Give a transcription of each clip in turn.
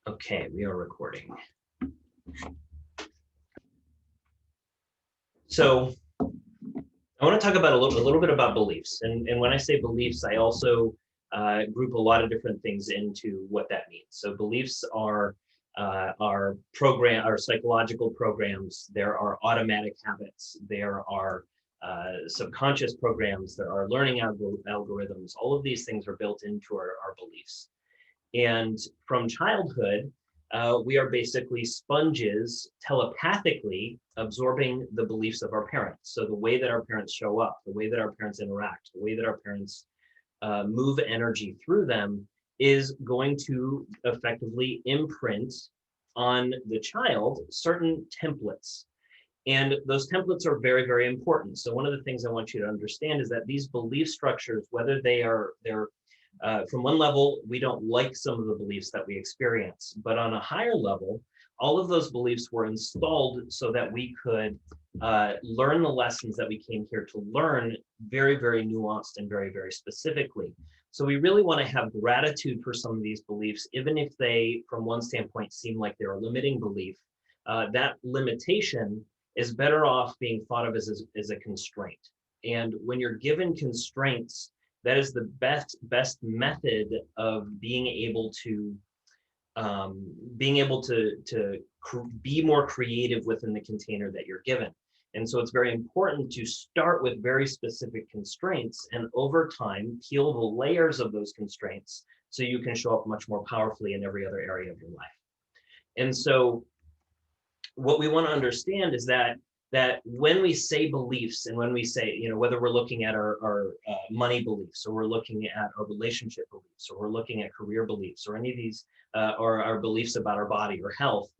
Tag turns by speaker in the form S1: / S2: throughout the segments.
S1: Okay, we are recording. So I want to talk about a little bit about beliefs. And when I say beliefs, I also group a lot of different things into what that means. So beliefs are psychological programs. There are automatic habits. There are subconscious programs. There are learning algorithms. All of these things are built into our beliefs. And from childhood, we are basically sponges telepathically absorbing the beliefs of our parents. So the way that our parents show up, the way that our parents interact, the way that our parents move energy through them is going to effectively imprint on the child certain templates. And those templates are very, very important. So one of the things I want you to understand is that these belief structures, whether they're from one level, we don't like some of the beliefs that we experience, but on a higher level, all of those beliefs were installed so that we could learn the lessons that we came here to learn very, very nuanced and very, very specifically. So we really want to have gratitude for some of these beliefs, even if they, from one standpoint, seem like they're a limiting belief. That limitation is better off being thought of as a constraint. And when you're given constraints, that is the best method of being able to be more creative within the container that you're given. And so it's very important to start with very specific constraints and over time peel the layers of those constraints so you can show up much more powerfully in every other area of your life. And so what we want to understand is that when we say beliefs and when we say, whether we're looking at our money beliefs or we're looking at our relationship beliefs or we're looking at career beliefs or any of these or our beliefs about our body or health,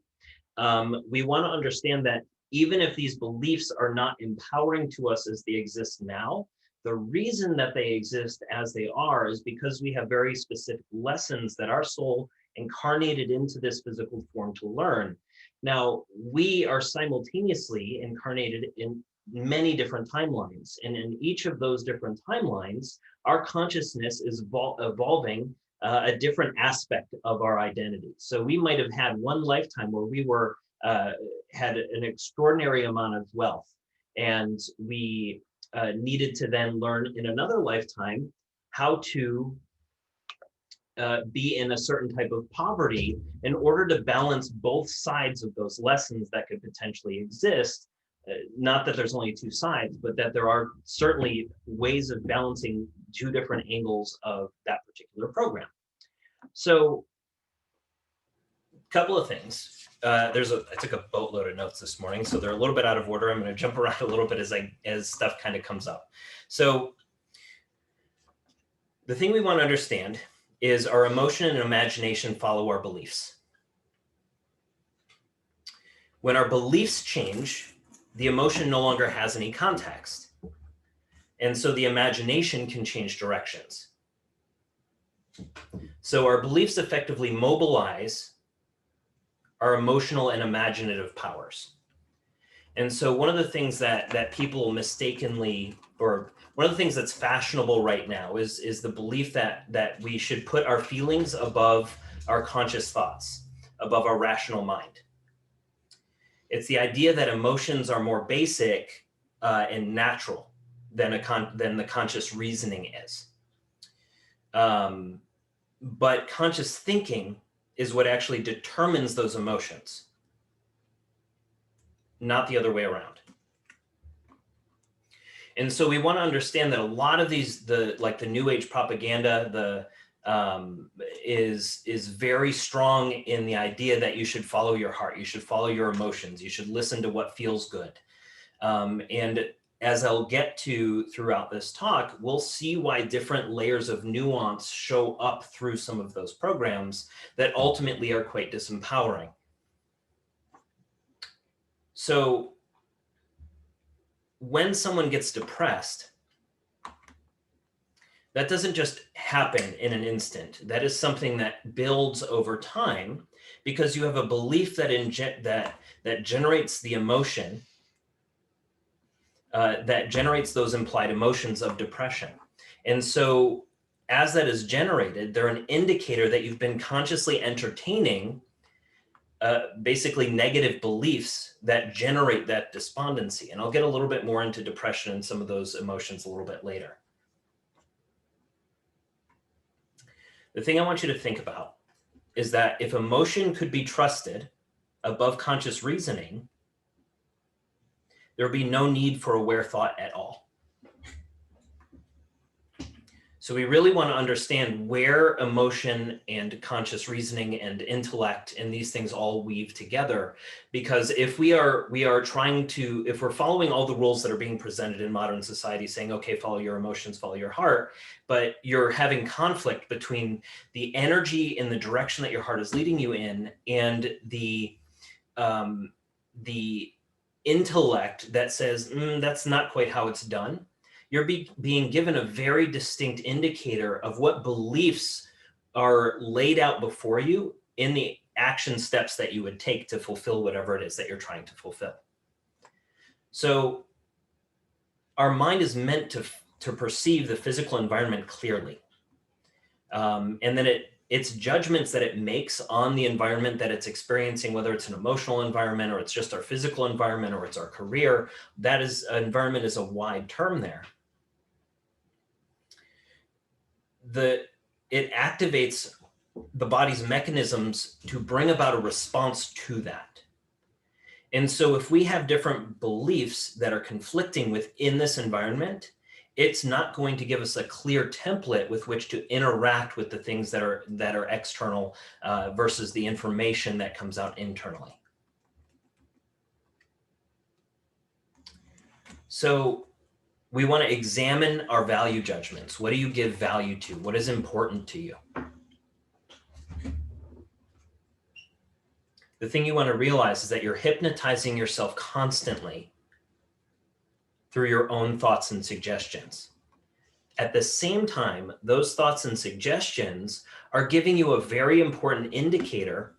S1: we want to understand that even if these beliefs are not empowering to us as they exist now, the reason that they exist as they are is because we have very specific lessons that our soul incarnated into this physical form to learn. Now, we are simultaneously incarnated in many different timelines. And in each of those different timelines, our consciousness is evolving a different aspect of our identity. So we might have had one lifetime where we had an extraordinary amount of wealth, and we needed to then learn in another lifetime how to be in a certain type of poverty in order to balance both sides of those lessons that could potentially exist. Not that there's only two sides, but that there are certainly ways of balancing two different angles of that particular program. So a couple of things. I took a boatload of notes this morning, so they're a little bit out of order. I'm going to jump around a little bit as stuff kind of comes up. So the thing we want to understand is our emotion and imagination follow our beliefs. When our beliefs change, the emotion no longer has any context. And so the imagination can change directions. So our beliefs effectively mobilize our emotional and imaginative powers. And so one of the things that people mistakenly, or one of the things that's fashionable right now is the belief that we should put our feelings above our conscious thoughts, above our rational mind. It's the idea that emotions are more basic and natural than the conscious reasoning is. But conscious thinking is what actually determines those emotions, not the other way around. And so we want to understand that a lot of these, the New Age propaganda, is very strong in the idea that you should follow your heart, you should follow your emotions, you should listen to what feels good. And as I'll get to throughout this talk, we'll see why different layers of nuance show up through some of those programs that ultimately are quite disempowering. So when someone gets depressed, that doesn't just happen in an instant. That is something that builds over time because you have a belief that generates the emotion, that generates those implied emotions of depression. And so as that is generated, they're an indicator that you've been consciously entertaining basically negative beliefs that generate that despondency. And I'll get a little bit more into depression and some of those emotions a little bit later. The thing I want you to think about is that if emotion could be trusted above conscious reasoning, there would be no need for aware thought at all. So we really want to understand where emotion and conscious reasoning and intellect and these things all weave together. Because if we're following all the rules that are being presented in modern society, saying, okay, follow your emotions, follow your heart, but you're having conflict between the energy and the direction that your heart is leading you in and the intellect that says, that's not quite how it's done. You're being given a very distinct indicator of what beliefs are laid out before you in the action steps that you would take to fulfill whatever it is that you're trying to fulfill. So our mind is meant to perceive the physical environment clearly. And then its judgments that it makes on the environment that it's experiencing, whether it's an emotional environment or it's just our physical environment or it's our career, environment is a wide term there. It activates the body's mechanisms to bring about a response to that. And so if we have different beliefs that are conflicting within this environment, it's not going to give us a clear template with which to interact with the things that are external versus the information that comes out internally. So we want to examine our value judgments. What do you give value to? What is important to you? The thing you want to realize is that you're hypnotizing yourself constantly through your own thoughts and suggestions. At the same time, those thoughts and suggestions are giving you a very important indicator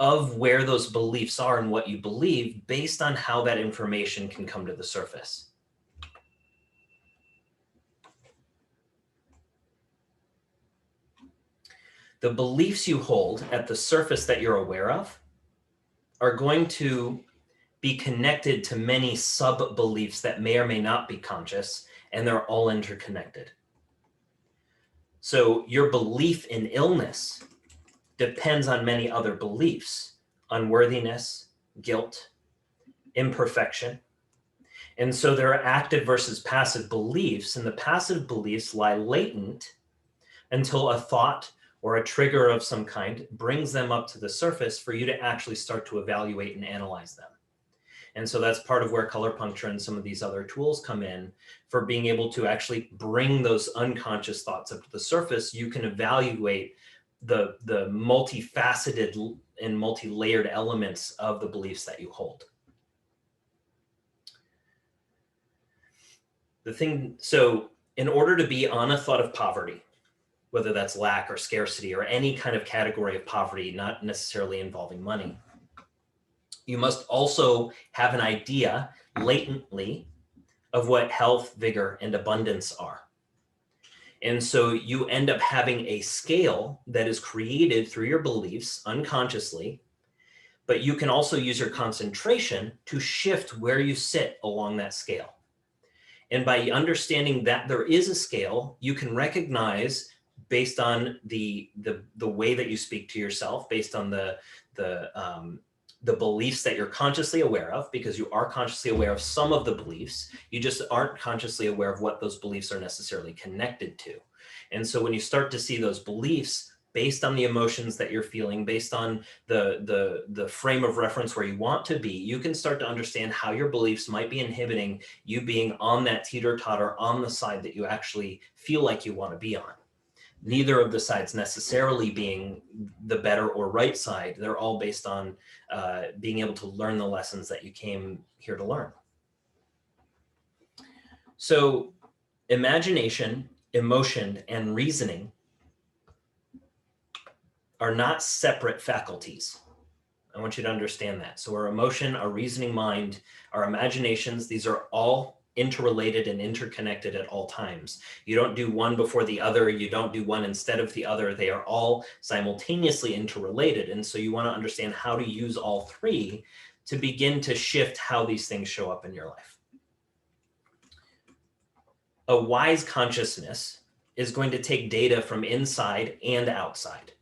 S1: of where those beliefs are and what you believe based on how that information can come to the surface. The beliefs you hold at the surface that you're aware of are going to be connected to many sub-beliefs that may or may not be conscious, and they're all interconnected. So your belief in illness depends on many other beliefs: unworthiness, guilt, imperfection. And so there are active versus passive beliefs, and the passive beliefs lie latent until a thought or a trigger of some kind brings them up to the surface for you to actually start to evaluate and analyze them. And so that's part of where color puncture and some of these other tools come in for being able to actually bring those unconscious thoughts up to the surface. You can evaluate the multifaceted and multi-layered elements of the beliefs that you hold. So in order to be on a thought of poverty, whether that's lack or scarcity or any kind of category of poverty, not necessarily involving money, you must also have an idea latently of what health, vigor, and abundance are. And so you end up having a scale that is created through your beliefs unconsciously, but you can also use your concentration to shift where you sit along that scale. And by understanding that there is a scale, you can recognize, based on the way that you speak to yourself, based on the beliefs that you're consciously aware of, because you are consciously aware of some of the beliefs, you just aren't consciously aware of what those beliefs are necessarily connected to. And so when you start to see those beliefs based on the emotions that you're feeling, based on the frame of reference where you want to be, you can start to understand how your beliefs might be inhibiting you being on that teeter-totter on the side that you actually feel like you want to be on. Neither of the sides necessarily being the better or right side. They're all based on being able to learn the lessons that you came here to learn. So imagination, emotion, and reasoning are not separate faculties. I want you to understand that. So our emotion, our reasoning mind, our imaginations, these are all interrelated and interconnected at all times. You don't do one before the other. You don't do one instead of the other. They are all simultaneously interrelated. And so you want to understand how to use all three to begin to shift how these things show up in your life. A wise consciousness is going to take data from inside and outside.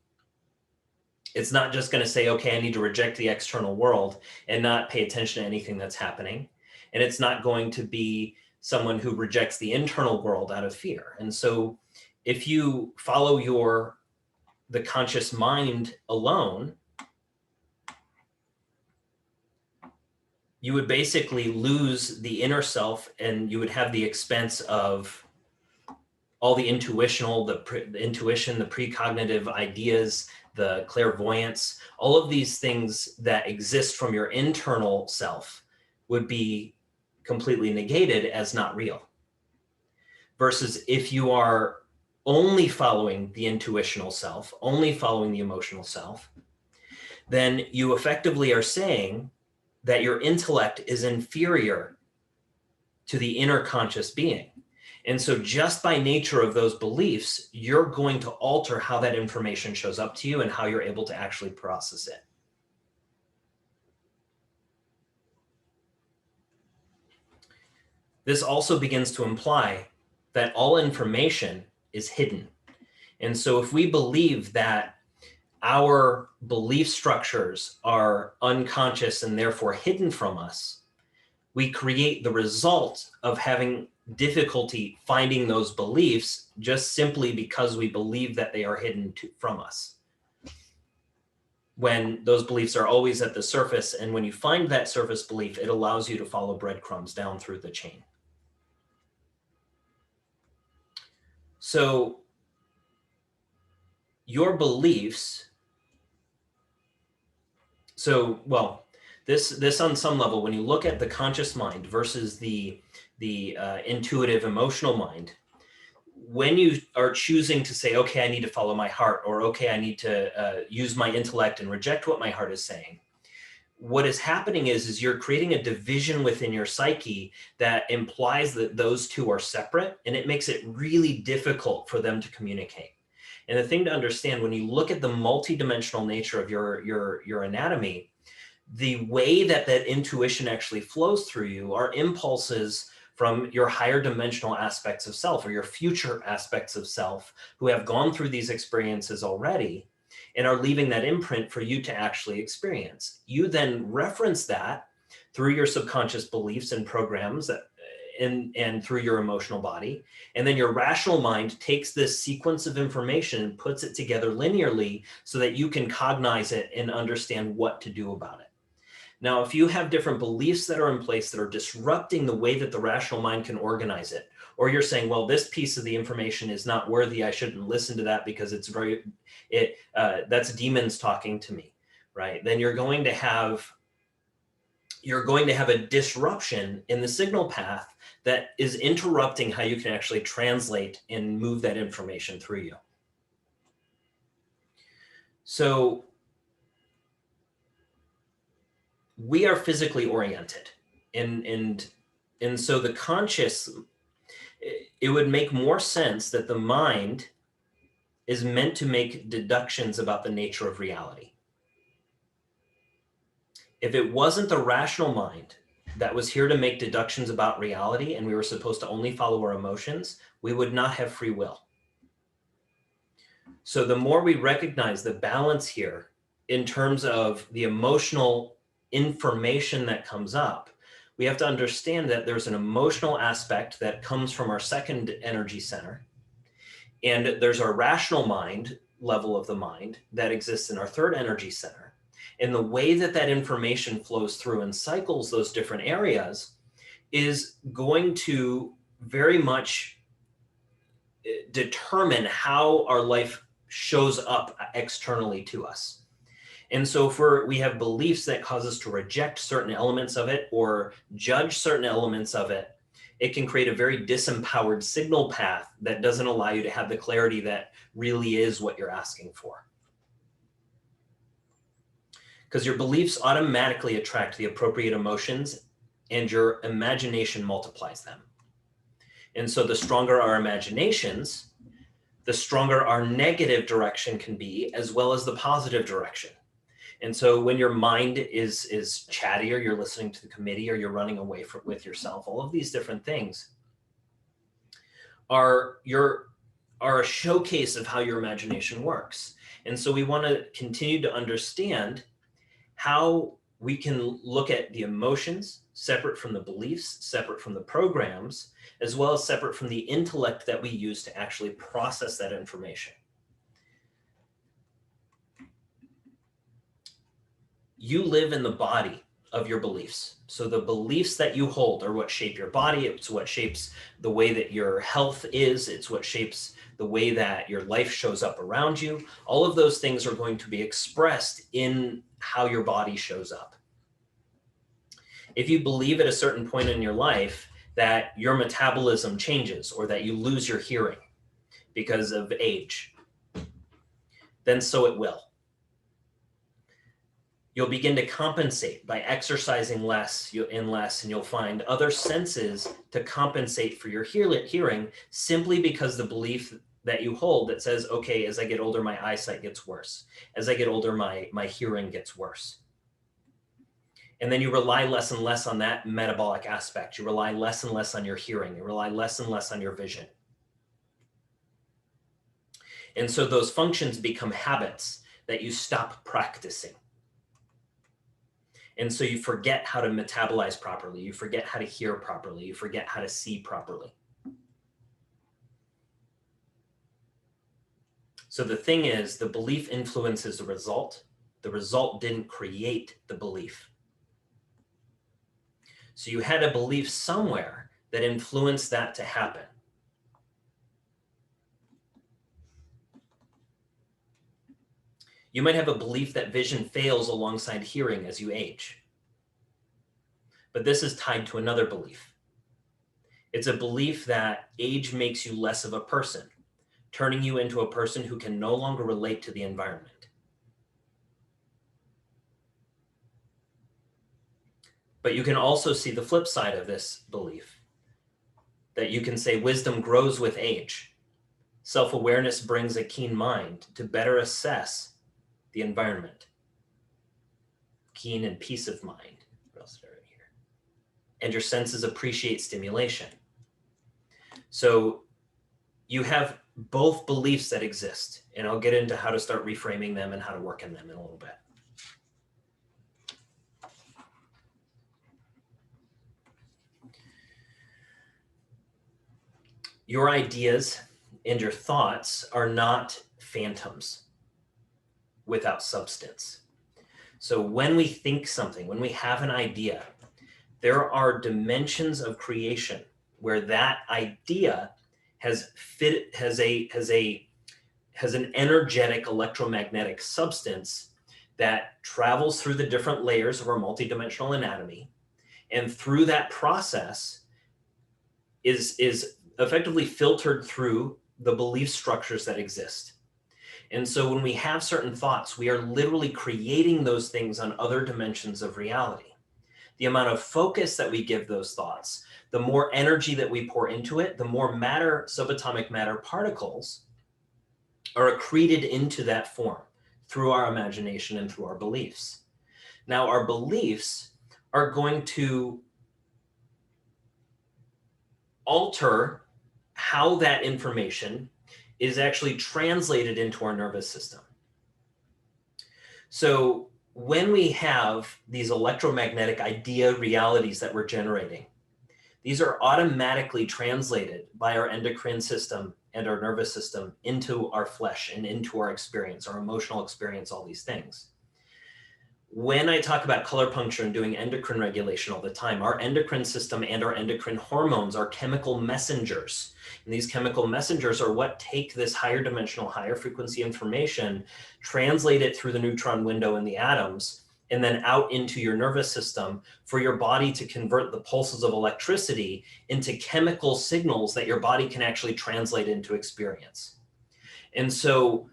S1: It's not just going to say, okay, I need to reject the external world and not pay attention to anything that's happening. And it's not going to be someone who rejects the internal world out of fear. And so if you follow the conscious mind alone, you would basically lose the inner self, and you would have the expense of all the intuitional, the intuition, the precognitive ideas, the clairvoyance, all of these things that exist from your internal self would be completely negated as not real. Versus if you are only following the intuitional self, only following the emotional self, then you effectively are saying that your intellect is inferior to the inner conscious being. And so just by nature of those beliefs, you're going to alter how that information shows up to you and how you're able to actually process it. This also begins to imply that all information is hidden. And so if we believe that our belief structures are unconscious and therefore hidden from us, we create the result of having difficulty finding those beliefs just simply because we believe that they are hidden from us. When those beliefs are always at the surface, and when you find that surface belief, it allows you to follow breadcrumbs down through the chain. So your beliefs, this on some level, when you look at the conscious mind versus the intuitive emotional mind, when you are choosing to say, okay, I need to follow my heart, or okay, I need to use my intellect and reject what my heart is saying, what is happening is you're creating a division within your psyche that implies that those two are separate, and it makes it really difficult for them to communicate. And the thing to understand, when you look at the multidimensional nature of your anatomy, the way that intuition actually flows through you are impulses from your higher dimensional aspects of self, or your future aspects of self, who have gone through these experiences already and are leaving that imprint for you to actually experience. You then reference that through your subconscious beliefs and programs and through your emotional body. And then your rational mind takes this sequence of information and puts it together linearly so that you can cognize it and understand what to do about it. Now, if you have different beliefs that are in place that are disrupting the way that the rational mind can organize it, or you're saying, well, this piece of the information is not worthy, I shouldn't listen to that because that's demons talking to me, right? Then you're going to have a disruption in the signal path that is interrupting how you can actually translate and move that information through you. So we are physically oriented, and so the conscious, it would make more sense that the mind is meant to make deductions about the nature of reality. If it wasn't the rational mind that was here to make deductions about reality, and we were supposed to only follow our emotions, we would not have free will. So the more we recognize the balance here in terms of the emotional information that comes up, we have to understand that there's an emotional aspect that comes from our second energy center, and there's our rational mind level of the mind that exists in our third energy center. And the way that information flows through and cycles those different areas is going to very much determine how our life shows up externally to us. And so if we have beliefs that cause us to reject certain elements of it or judge certain elements of it, it can create a very disempowered signal path that doesn't allow you to have the clarity that really is what you're asking for. Because your beliefs automatically attract the appropriate emotions and your imagination multiplies them. And so the stronger our imaginations, the stronger our negative direction can be, as well as the positive direction. And so when your mind is chatty, or you're listening to the committee, or you're running away with yourself, all of these different things are a showcase of how your imagination works. And so we want to continue to understand how we can look at the emotions separate from the beliefs, separate from the programs, as well as separate from the intellect that we use to actually process that information. You live in the body of your beliefs. So the beliefs that you hold are what shape your body. It's what shapes the way that your health is. It's what shapes the way that your life shows up around you. All of those things are going to be expressed in how your body shows up. If you believe at a certain point in your life that your metabolism changes, or that you lose your hearing because of age, then so it will. You'll begin to compensate by exercising less and less, and you'll find other senses to compensate for your hearing, simply because the belief that you hold that says, okay, as I get older, my eyesight gets worse. As I get older, my hearing gets worse. And then you rely less and less on that metabolic aspect. You rely less and less on your hearing. You rely less and less on your vision. And so those functions become habits that you stop practicing. And so you forget how to metabolize properly. You forget how to hear properly. You forget how to see properly. So the thing is, the belief influences the result. The result didn't create the belief. So you had a belief somewhere that influenced that to happen. You might have a belief that vision fails alongside hearing as you age. But this is tied to another belief. It's a belief that age makes you less of a person, turning you into a person who can no longer relate to the environment. But you can also see the flip side of this belief, that you can say wisdom grows with age. Self-awareness brings a keen mind to better assess the environment. Keen and peace of mind. What else did I write here? And your senses appreciate stimulation. So you have both beliefs that exist, and I'll get into how to start reframing them and how to work in them in a little bit. Your ideas and your thoughts are not phantoms without substance. So when we think something, when we have an idea, there are dimensions of creation where that idea has an energetic electromagnetic substance that travels through the different layers of our multidimensional anatomy, and through that process is effectively filtered through the belief structures that exist. And so when we have certain thoughts, we are literally creating those things on other dimensions of reality. The amount of focus that we give those thoughts, the more energy that we pour into it, the more matter, subatomic matter particles are accreted into that form through our imagination and through our beliefs. Now, our beliefs are going to alter how that information is actually translated into our nervous system. So when we have these electromagnetic idea realities that we're generating, these are automatically translated by our endocrine system and our nervous system into our flesh and into our experience, our emotional experience, all these things. When I talk about color puncture and doing endocrine regulation all the time, our endocrine system and our endocrine hormones are chemical messengers. And these chemical messengers are what take this higher dimensional, higher frequency information, translate it through the neutron window in the atoms, and then out into your nervous system for your body to convert the pulses of electricity into chemical signals that your body can actually translate into experience. And so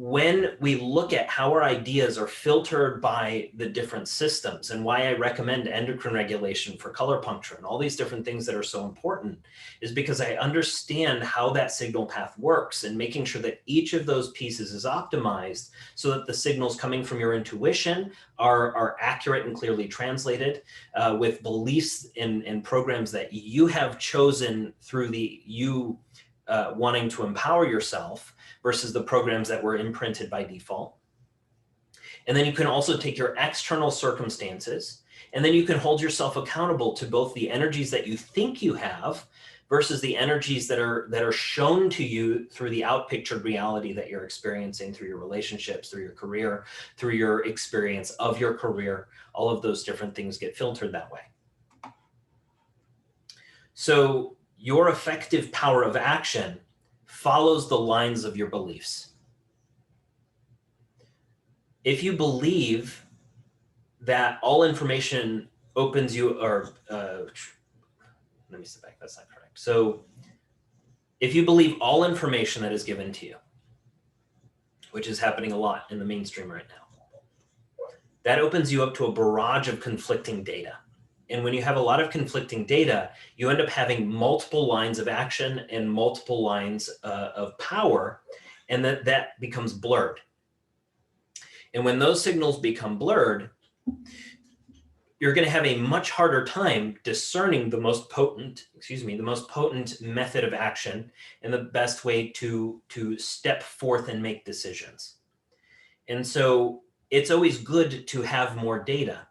S1: when we look at how our ideas are filtered by the different systems, and why I recommend endocrine regulation for color puncture and all these different things that are so important, is because I understand how that signal path works, and making sure that each of those pieces is optimized so that the signals coming from your intuition are accurate and clearly translated with beliefs and programs that you have chosen through you wanting to empower yourself, versus the programs that were imprinted by default. And then you can also take your external circumstances, and then you can hold yourself accountable to both the energies that you think you have versus the energies that are shown to you through the outpictured reality that you're experiencing through your relationships, through your career, through your experience of your career. All of those different things get filtered that way. So your effective power of action follows the lines of your beliefs. If you believe that all information opens you, or let me step back, that's not correct. So if you believe all information that is given to you, which is happening a lot in the mainstream right now, that opens you up to a barrage of conflicting data. And when you have a lot of conflicting data, you end up having multiple lines of action and multiple lines of power, and that becomes blurred. And when those signals become blurred, you're going to have a much harder time discerning the most potent method of action and the best way to step forth and make decisions. And so it's always good to have more data.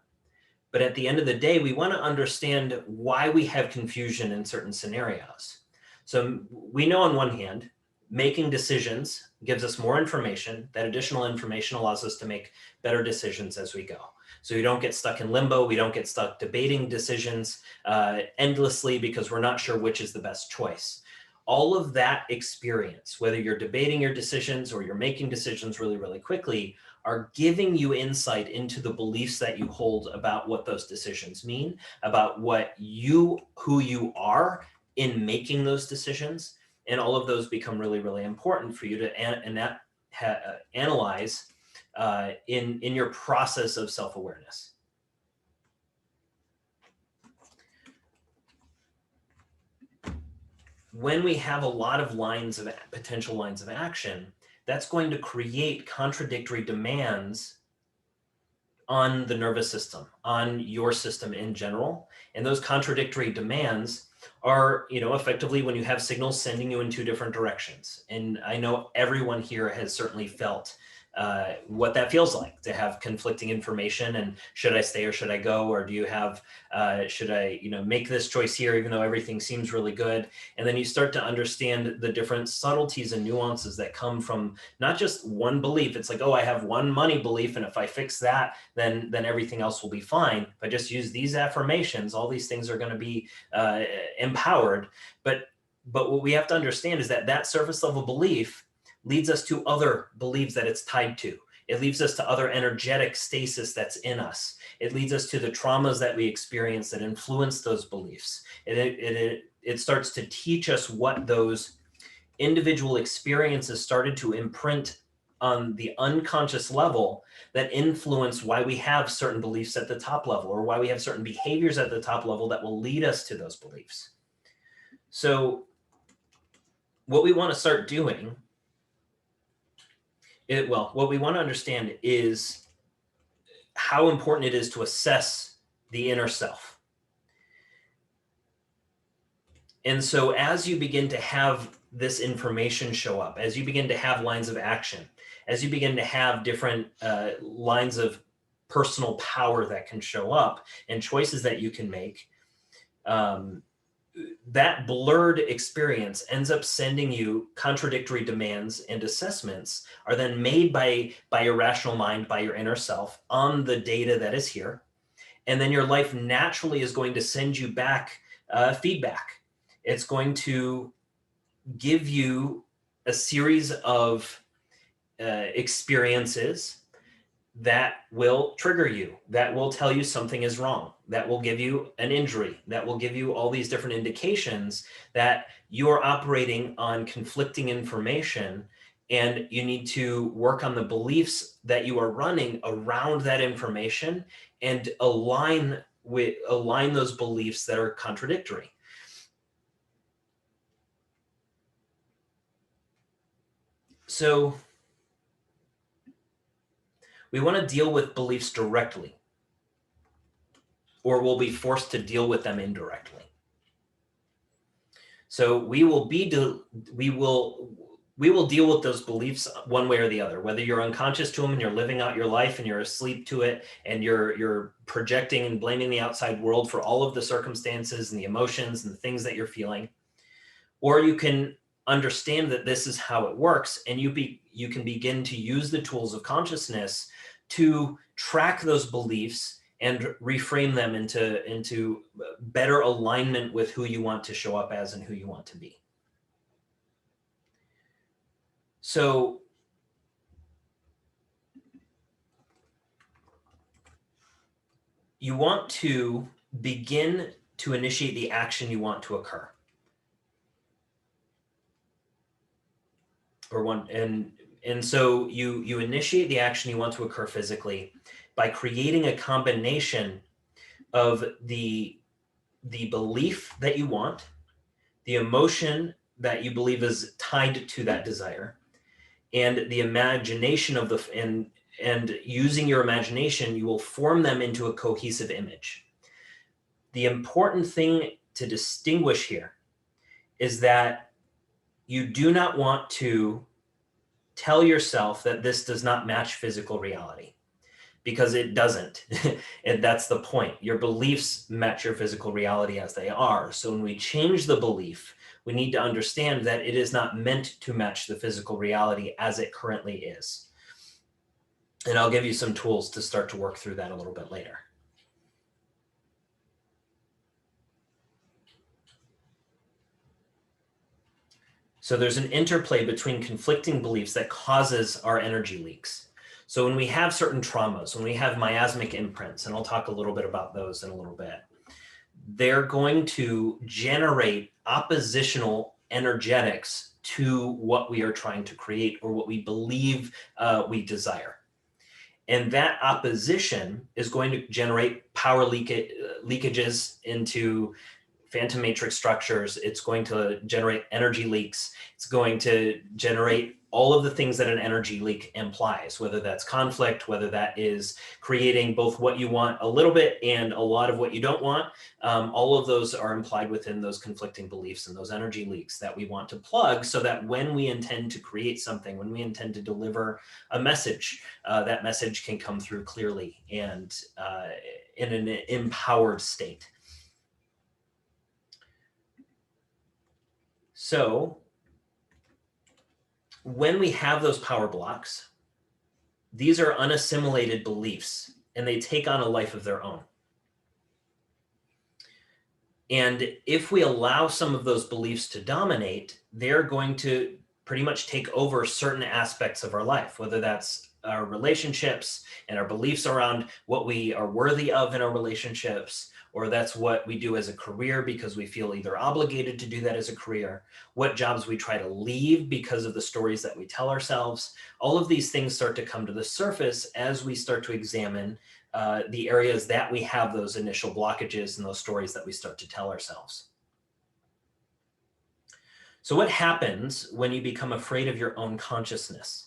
S1: But at the end of the day, we want to understand why we have confusion in certain scenarios. So we know on one hand, making decisions gives us more information. That additional information allows us to make better decisions as we go. So we don't get stuck in limbo. We don't get stuck debating decisions endlessly because we're not sure which is the best choice. All of that experience, whether you're debating your decisions or you're making decisions really, really quickly, are giving you insight into the beliefs that you hold about what those decisions mean, about who you are in making those decisions. And all of those become really, really important for you to analyze in your process of self-awareness. When we have a lot of potential lines of action, that's going to create contradictory demands on the nervous system, on your system in general. And those contradictory demands are, effectively when you have signals sending you in two different directions. And I know everyone here has certainly felt what that feels like, to have conflicting information, and should I stay or should I go, or do you have should I make this choice here even though everything seems really good. And then you start to understand the different subtleties and nuances that come from not just one belief. It's like, oh, I have one money belief, and if I fix that, then everything else will be fine. If I just use these affirmations, all these things are going to be empowered. But what we have to understand is that surface level belief leads us to other beliefs that it's tied to. It leads us to other energetic stasis that's in us. It leads us to the traumas that we experience that influence those beliefs. It starts to teach us what those individual experiences started to imprint on the unconscious level that influence why we have certain beliefs at the top level, or why we have certain behaviors at the top level that will lead us to those beliefs. So what we want to start doing, what we want to understand is how important it is to assess the inner self. And so as you begin to have this information show up, as you begin to have lines of action, as you begin to have different lines of personal power that can show up and choices that you can make, that blurred experience ends up sending you contradictory demands, and assessments are then made by your rational mind, by your inner self, on the data that is here. And then your life naturally is going to send you back feedback. It's going to give you a series of experiences that will trigger you, that will tell you something is wrong, that will give you an injury, that will give you all these different indications that you are operating on conflicting information And you need to work on the beliefs that you are running around that information and align those beliefs that are contradictory. So we want to deal with beliefs directly, or we'll be forced to deal with them indirectly. So we will deal with those beliefs one way or the other, whether you're unconscious to them and you're living out your life and you're asleep to it and you're projecting and blaming the outside world for all of the circumstances and the emotions and the things that you're feeling, or you can understand that this is how it works, and you can begin to use the tools of consciousness to track those beliefs and reframe them into better alignment with who you want to show up as and who you want to be. So you want to begin to initiate the action you want to occur. And so you initiate the action you want to occur physically by creating a combination of the belief that you want, the emotion that you believe is tied to that desire, and the imagination of and using your imagination, you will form them into a cohesive image. The important thing to distinguish here is that you do not want to tell yourself that this does not match physical reality, because it doesn't. And that's the point. Your beliefs match your physical reality as they are. So when we change the belief, we need to understand that it is not meant to match the physical reality as it currently is. And I'll give you some tools to start to work through that a little bit later. So there's an interplay between conflicting beliefs that causes our energy leaks. So when we have certain traumas, when we have miasmic imprints, and I'll talk a little bit about those in a little bit, they're going to generate oppositional energetics to what we are trying to create or what we believe we desire. And that opposition is going to generate power leakages into phantom matrix structures. It's going to generate energy leaks. It's going to generate all of the things that an energy leak implies, whether that's conflict, whether that is creating both what you want a little bit and a lot of what you don't want. All of those are implied within those conflicting beliefs and those energy leaks that we want to plug, so that when we intend to create something, when we intend to deliver a message, that message can come through clearly and in an empowered state. So when we have those power blocks, these are unassimilated beliefs and they take on a life of their own. And if we allow some of those beliefs to dominate, they're going to pretty much take over certain aspects of our life, whether that's our relationships and our beliefs around what we are worthy of in our relationships, or that's what we do as a career because we feel either obligated to do that as a career, what jobs we try to leave because of the stories that we tell ourselves. All of these things start to come to the surface as we start to examine the areas that we have those initial blockages and those stories that we start to tell ourselves. So what happens when you become afraid of your own consciousness?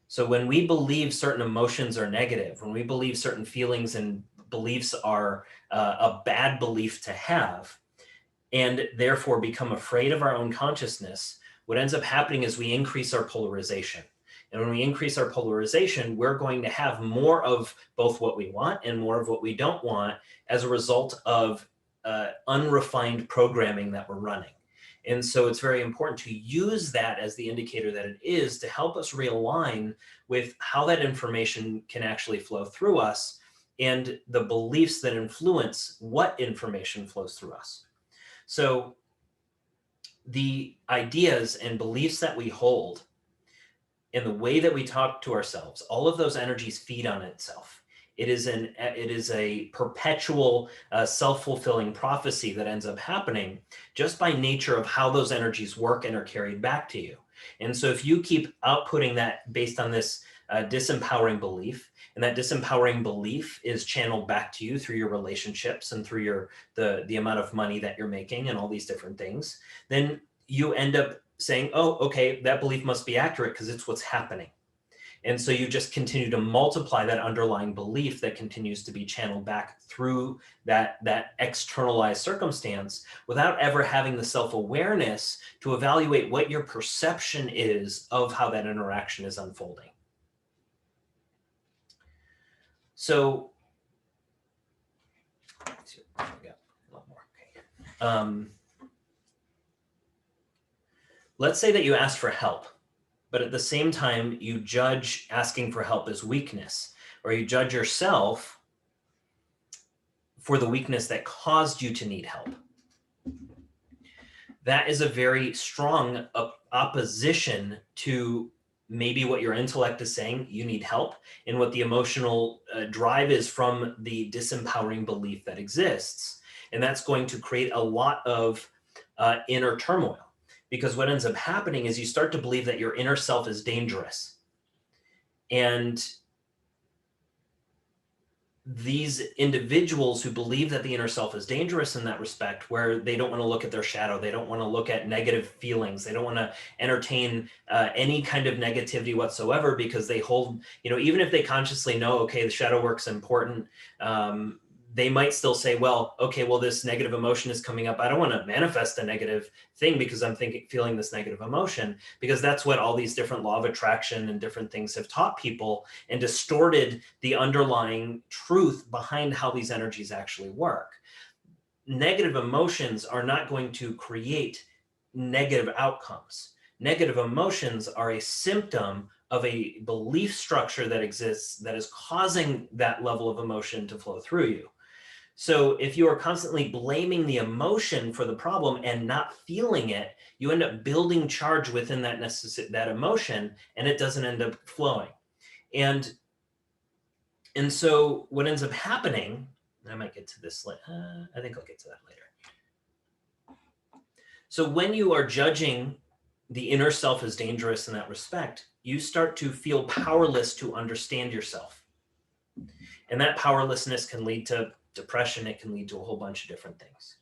S1: So when we believe certain emotions are negative, when we believe certain feelings and beliefs are a bad belief to have, and therefore become afraid of our own consciousness, what ends up happening is we increase our polarization. And when we increase our polarization, we're going to have more of both what we want and more of what we don't want as a result of unrefined programming that we're running. And so it's very important to use that as the indicator that it is, to help us realign with how that information can actually flow through us and the beliefs that influence what information flows through us. So the ideas and beliefs that we hold and the way that we talk to ourselves, all of those energies feed on itself. It is a perpetual self-fulfilling prophecy that ends up happening just by nature of how those energies work and are carried back to you. And so if you keep outputting that based on this disempowering belief, and that disempowering belief is channeled back to you through your relationships and through the amount of money that you're making and all these different things, then you end up saying, oh, okay, that belief must be accurate because it's what's happening. And so you just continue to multiply that underlying belief that continues to be channeled back through that externalized circumstance without ever having the self-awareness to evaluate what your perception is of how that interaction is unfolding. So, let's say that you ask for help, but at the same time, you judge asking for help as weakness, or you judge yourself for the weakness that caused you to need help. That is a very strong opposition to maybe what your intellect is saying, you need help, and what the emotional drive is from the disempowering belief that exists. And that's going to create a lot of inner turmoil. Because what ends up happening is you start to believe that your inner self is dangerous. And these individuals who believe that the inner self is dangerous in that respect, where they don't want to look at their shadow, they don't want to look at negative feelings, they don't want to entertain any kind of negativity whatsoever, because they hold, even if they consciously know, okay, the shadow work's important, they might still say, well, okay, well, this negative emotion is coming up. I don't want to manifest a negative thing because I'm feeling this negative emotion, because that's what all these different law of attraction and different things have taught people and distorted the underlying truth behind how these energies actually work. Negative emotions are not going to create negative outcomes. Negative emotions are a symptom of a belief structure that exists that is causing that level of emotion to flow through you. So if you are constantly blaming the emotion for the problem and not feeling it, you end up building charge within that emotion, and it doesn't end up flowing. And so what ends up happening, I might get to this, I think I'll get to that later. So when you are judging the inner self as dangerous in that respect, you start to feel powerless to understand yourself. And that powerlessness can lead to depression. It can lead to a whole bunch of different things.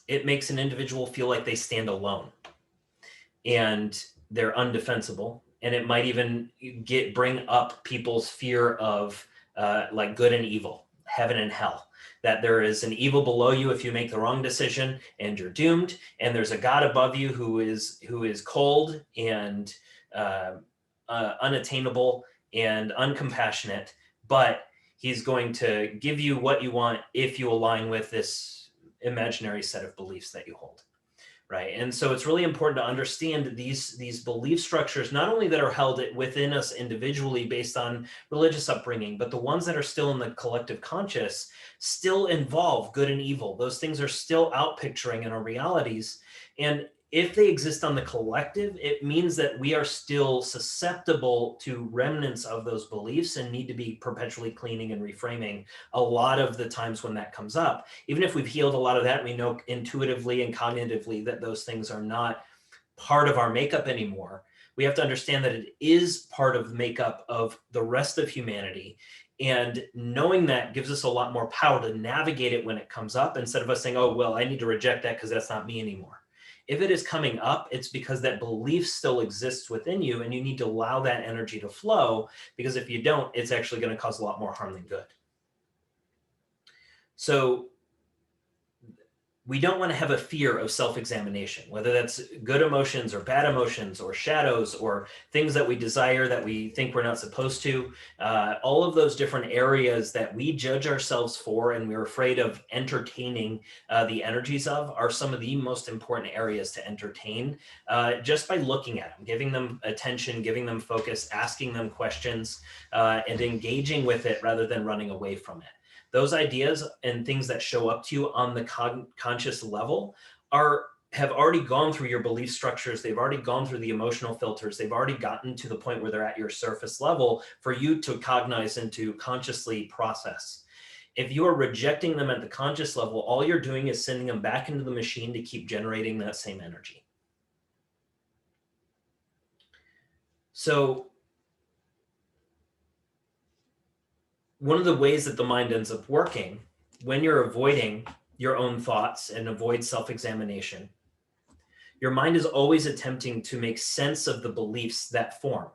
S1: It makes an individual feel like they stand alone and they're undefensible. And it might even bring up people's fear of like good and evil, heaven and hell, that there is an evil below you if you make the wrong decision and you're doomed. And there's a God above you who is cold and unattainable and uncompassionate, but he's going to give you what you want if you align with this imaginary set of beliefs that you hold, right? And so it's really important to understand these belief structures, not only that are held within us individually based on religious upbringing, but the ones that are still in the collective conscious still involve good and evil. Those things are still outpicturing in our realities. And if they exist on the collective, it means that we are still susceptible to remnants of those beliefs and need to be perpetually cleaning and reframing a lot of the times when that comes up. Even if we've healed a lot of that, we know intuitively and cognitively that those things are not part of our makeup anymore. We have to understand that it is part of the makeup of the rest of humanity. And knowing that gives us a lot more power to navigate it when it comes up, instead of us saying, oh, well, I need to reject that because that's not me anymore. If it is coming up, it's because that belief still exists within you, and you need to allow that energy to flow, because if you don't, it's actually going to cause a lot more harm than good. So we don't want to have a fear of self-examination, whether that's good emotions or bad emotions or shadows or things that we desire that we think we're not supposed to. All of those different areas that we judge ourselves for and we're afraid of entertaining the energies of are some of the most important areas to entertain just by looking at them, giving them attention, giving them focus, asking them questions, and engaging with it rather than running away from it. Those ideas and things that show up to you on the conscious level have already gone through your belief structures. They've already gone through the emotional filters. They've already gotten to the point where they're at your surface level for you to cognize and to consciously process. If you are rejecting them at the conscious level, all you're doing is sending them back into the machine to keep generating that same energy. So one of the ways that the mind ends up working when you're avoiding your own thoughts and avoid self-examination, your mind is always attempting to make sense of the beliefs that form.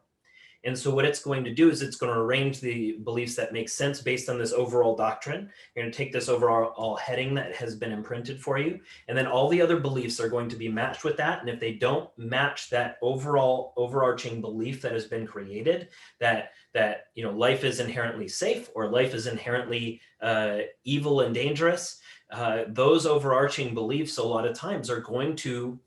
S1: And so what it's going to do is it's going to arrange the beliefs that make sense based on this overall doctrine. You're going to take this overall heading that has been imprinted for you, and then all the other beliefs are going to be matched with that. And if they don't match that overall overarching belief that has been created, that life is inherently safe or life is inherently evil and dangerous, those overarching beliefs a lot of times are going to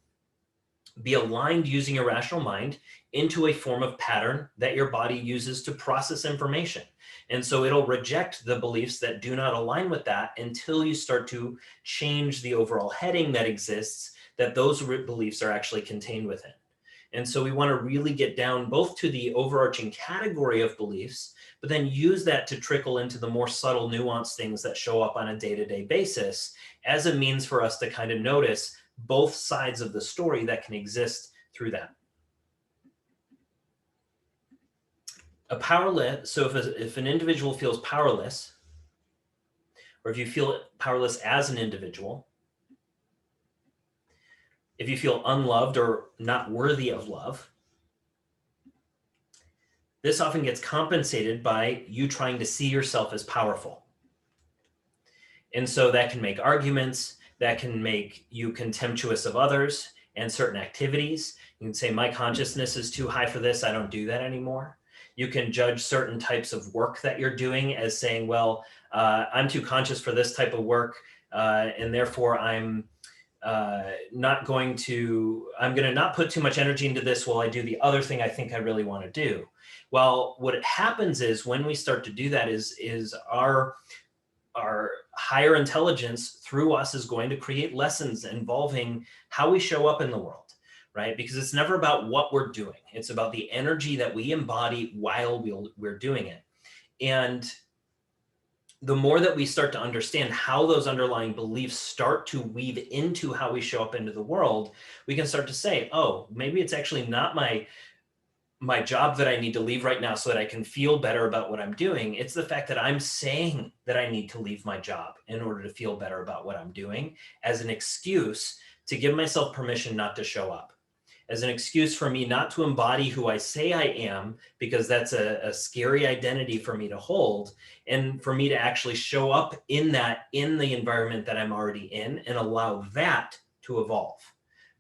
S1: be aligned using your rational mind into a form of pattern that your body uses to process information. And so it'll reject the beliefs that do not align with that until you start to change the overall heading that exists, that those beliefs are actually contained within. And so we want to really get down both to the overarching category of beliefs, but then use that to trickle into the more subtle, nuanced things that show up on a day-to-day basis as a means for us to kind of notice both sides of the story that can exist through that. So if an individual feels powerless, or if you feel powerless as an individual, if you feel unloved or not worthy of love, this often gets compensated by you trying to see yourself as powerful. And so that can make arguments, that can make you contemptuous of others and certain activities. You can say, my consciousness is too high for this, I don't do that anymore. You can judge certain types of work that you're doing as saying, well, I'm too conscious for this type of work, and therefore I'm going to not put too much energy into this while I do the other thing I think I really want to do. Well, what happens is when we start to do that is our higher intelligence through us is going to create lessons involving how we show up in the world, right? Because it's never about what we're doing. It's about the energy that we embody while we're doing it. And the more that we start to understand how those underlying beliefs start to weave into how we show up into the world, we can start to say, oh, maybe it's actually not my job that I need to leave right now so that I can feel better about what I'm doing. It's the fact that I'm saying that I need to leave my job in order to feel better about what I'm doing as an excuse to give myself permission not to show up, as an excuse for me not to embody who I say I am, because that's a scary identity for me to hold, and for me to actually show up in the environment that I'm already in and allow that to evolve.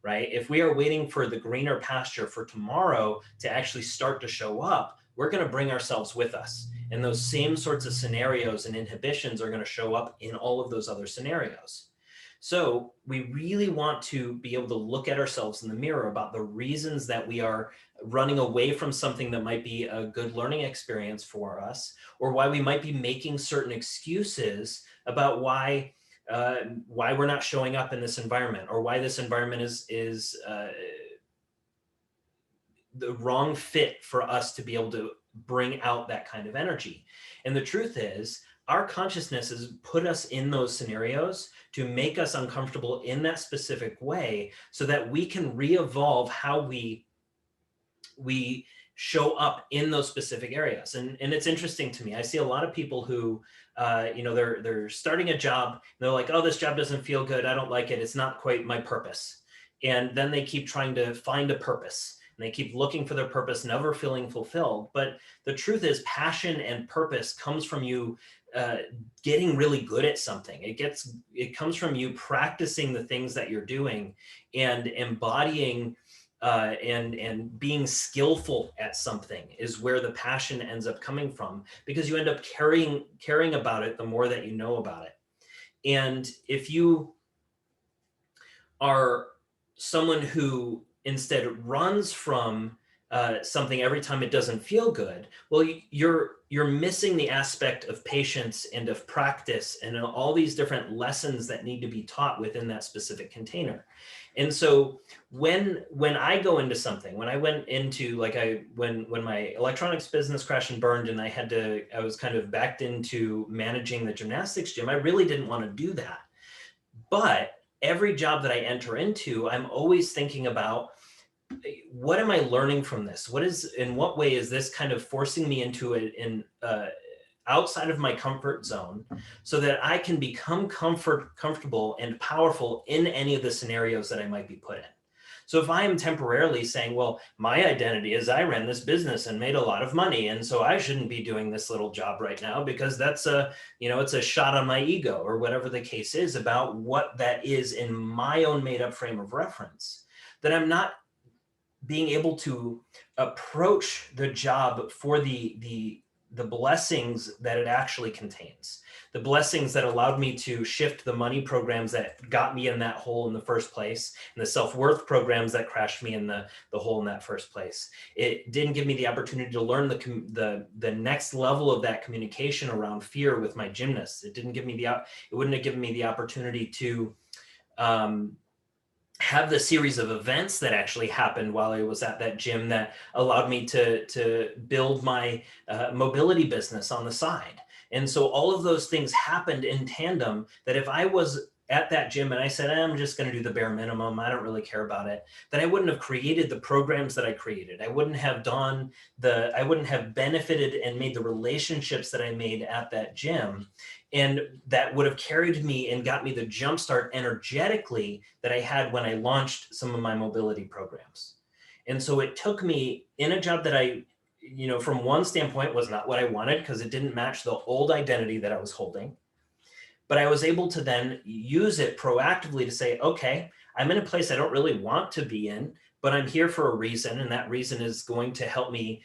S1: Right? If we are waiting for the greener pasture for tomorrow to actually start to show up, we're going to bring ourselves with us. And those same sorts of scenarios and inhibitions are going to show up in all of those other scenarios. So we really want to be able to look at ourselves in the mirror about the reasons that we are running away from something that might be a good learning experience for us, or why we might be making certain excuses about why we're not showing up in this environment, or why this environment is the wrong fit for us to be able to bring out that kind of energy. And the truth is, our consciousness has put us in those scenarios to make us uncomfortable in that specific way so that we can re-evolve how we show up in those specific areas. And it's interesting to me. I see a lot of people who, they're starting a job. And they're like, oh, this job doesn't feel good. I don't like it. It's not quite my purpose. And then they keep trying to find a purpose. And they keep looking for their purpose, never feeling fulfilled. But the truth is, passion and purpose comes from you getting really good at something. It comes from you practicing the things that you're doing and embodying and being skillful at something is where the passion ends up coming from, because you end up caring about it the more that you know about it. And if you are someone who instead runs from something every time it doesn't feel good, well, you're missing the aspect of patience and of practice and all these different lessons that need to be taught within that specific container. And so when I go into something, when I went into when my electronics business crashed and burned and I was kind of backed into managing the gymnastics gym, I really didn't want to do that. But every job that I enter into, I'm always thinking about, what am I learning from this? In what way is this kind of forcing me into outside of my comfort zone so that I can become comfortable and powerful in any of the scenarios that I might be put in. So if I am temporarily saying, well, my identity is I ran this business and made a lot of money, and so I shouldn't be doing this little job right now because that's it's a shot on my ego, or whatever the case is about what that is in my own made up frame of reference, then I'm not being able to approach the job for the blessings that it actually contains, the blessings that allowed me to shift the money programs that got me in that hole in the first place, and the self-worth programs that crashed me in the hole in that first place. It didn't give me the opportunity to learn the next level of that communication around fear with my gymnasts. It wouldn't have given me the opportunity to have the series of events that actually happened while I was at that gym that allowed me to build my mobility business on the side. And so all of those things happened in tandem, that if I was at that gym and I said, I'm just going to do the bare minimum, I don't really care about it, then I wouldn't have created the programs that I created. I wouldn't have benefited and made the relationships that I made at that gym. And that would have carried me and got me the jumpstart energetically that I had when I launched some of my mobility programs. And so it took me in a job that I, from one standpoint was not what I wanted, because it didn't match the old identity that I was holding. But I was able to then use it proactively to say, okay, I'm in a place I don't really want to be in, but I'm here for a reason. And that reason is going to help me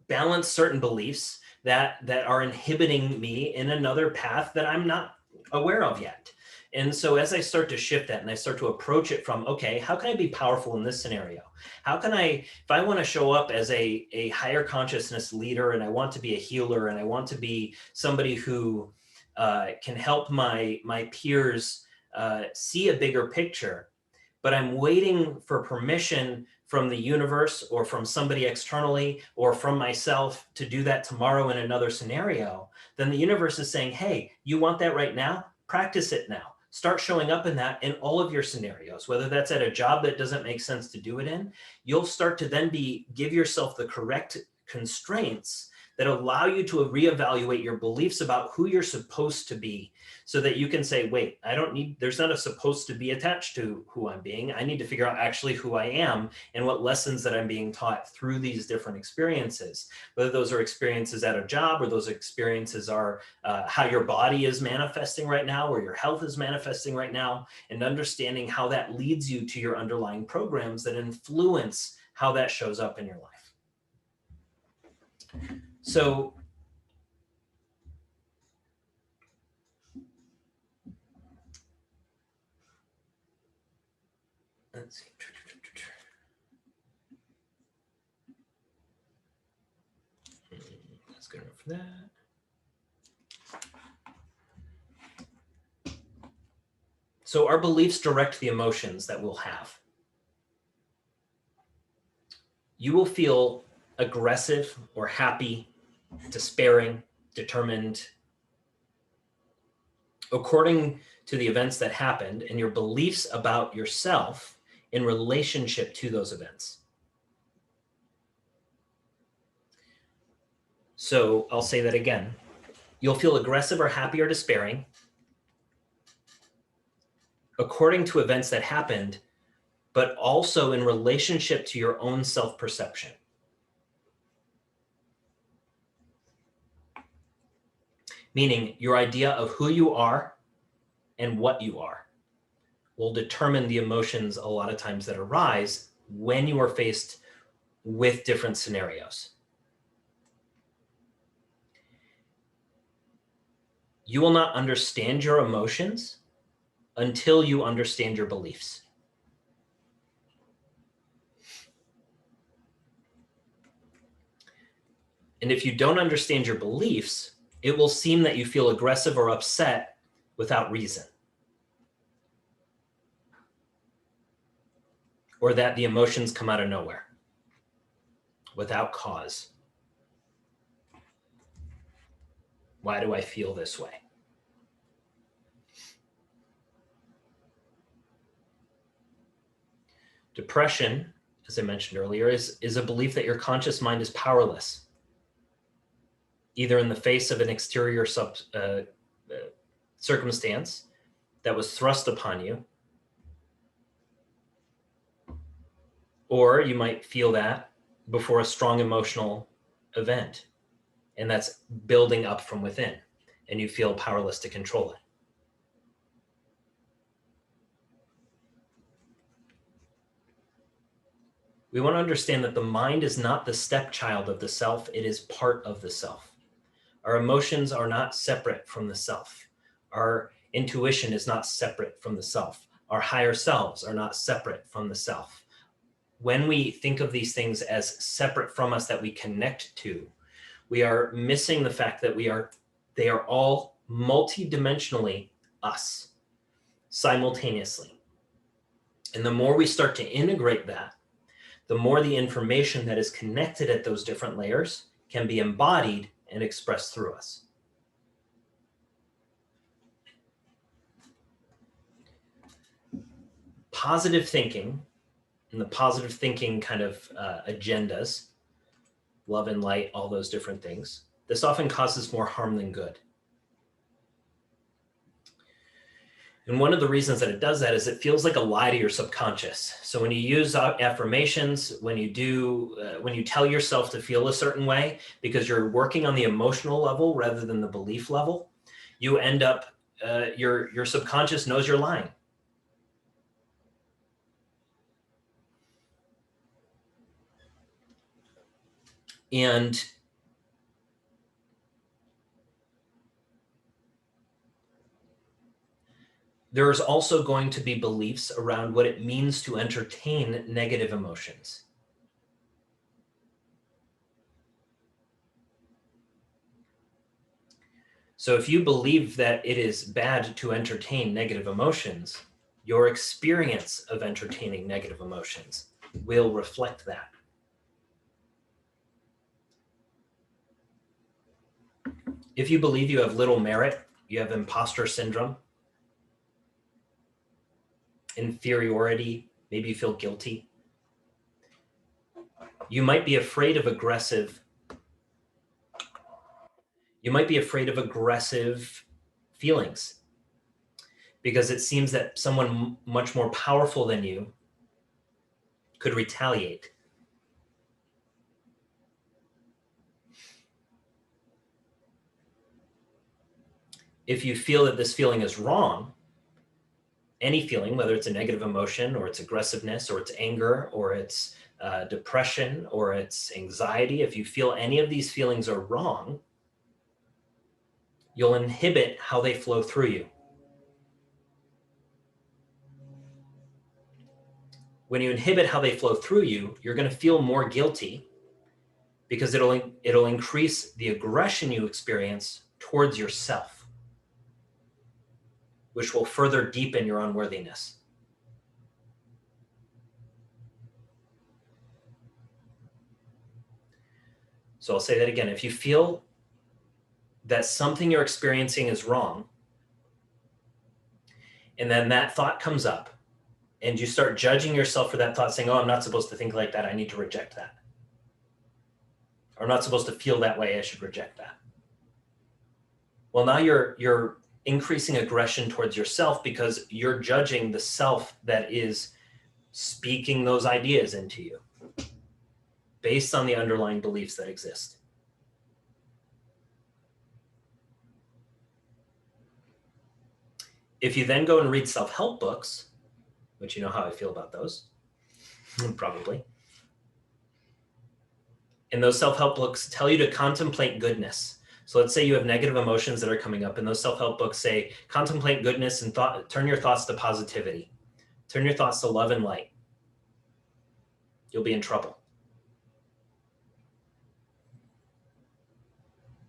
S1: balance certain beliefs that are inhibiting me in another path that I'm not aware of yet. And so as I start to shift that and I start to approach it from, okay, how can I be powerful in this scenario? How can I, if I want to show up as a higher consciousness leader, and I want to be a healer, and I want to be somebody who can help my peers see a bigger picture, but I'm waiting for permission from the universe or from somebody externally or from myself to do that tomorrow in another scenario, then the universe is saying, hey, you want that right now? Practice it now. Start showing up in that in all of your scenarios, whether that's at a job that doesn't make sense to do it in. You'll start to then give yourself the correct constraints that allow you to reevaluate your beliefs about who you're supposed to be, so that you can say, wait, there's not a supposed to be attached to who I'm being. I need to figure out actually who I am and what lessons that I'm being taught through these different experiences, whether those are experiences at a job, or those experiences are how your body is manifesting right now, or your health is manifesting right now, and understanding how that leads you to your underlying programs that influence how that shows up in your life. So let's see. That's good enough for that. So our beliefs direct the emotions that we'll have. You will feel aggressive or happy, despairing, determined, according to the events that happened and your beliefs about yourself in relationship to those events. So I'll say that again. You'll feel aggressive or happy or despairing according to events that happened, but also in relationship to your own self-perception. Meaning your idea of who you are and what you are will determine the emotions a lot of times that arise when you are faced with different scenarios. You will not understand your emotions until you understand your beliefs. And if you don't understand your beliefs, it will seem that you feel aggressive or upset without reason, or that the emotions come out of nowhere without cause. Why do I feel this way? Depression, as I mentioned earlier, is a belief that your conscious mind is powerless, either in the face of an exterior circumstance that was thrust upon you, or you might feel that before a strong emotional event, and that's building up from within, and you feel powerless to control it. We want to understand that the mind is not the stepchild of the self, it is part of the self. Our emotions are not separate from the self. Our intuition is not separate from the self. Our higher selves are not separate from the self. When we think of these things as separate from us that we connect to, we are missing the fact that they are all multidimensionally us simultaneously. And the more we start to integrate that, the more the information that is connected at those different layers can be embodied and expressed through us. Positive thinking and the positive thinking kind of agendas, love and light, all those different things, this often causes more harm than good. And one of the reasons that it does that is it feels like a lie to your subconscious. So when you use affirmations, when you tell yourself to feel a certain way, because you're working on the emotional level rather than the belief level, you end up, your subconscious knows you're lying. And there's also going to be beliefs around what it means to entertain negative emotions. So if you believe that it is bad to entertain negative emotions, your experience of entertaining negative emotions will reflect that. If you believe you have little merit, you have imposter syndrome, inferiority, maybe you feel guilty, you might be afraid of aggressive feelings, because it seems that someone much more powerful than you could retaliate. If you feel that this feeling is wrong, any feeling, whether it's a negative emotion or it's aggressiveness or it's anger or it's depression or it's anxiety, if you feel any of these feelings are wrong, you'll inhibit how they flow through you. When you inhibit how they flow through you, you're going to feel more guilty, because it'll increase the aggression you experience towards yourself, which will further deepen your unworthiness. So I'll say that again. If you feel that something you're experiencing is wrong, and then that thought comes up, and you start judging yourself for that thought, saying, oh, I'm not supposed to think like that, I need to reject that. Or I'm not supposed to feel that way, I should reject that. Well, now you're increasing aggression towards yourself, because you're judging the self that is speaking those ideas into you based on the underlying beliefs that exist. If you then go and read self-help books, which you know how I feel about those, probably. And those self-help books tell you to contemplate goodness. So let's say you have negative emotions that are coming up, and those self-help books say, contemplate goodness and turn your thoughts to positivity. Turn your thoughts to love and light. You'll be in trouble.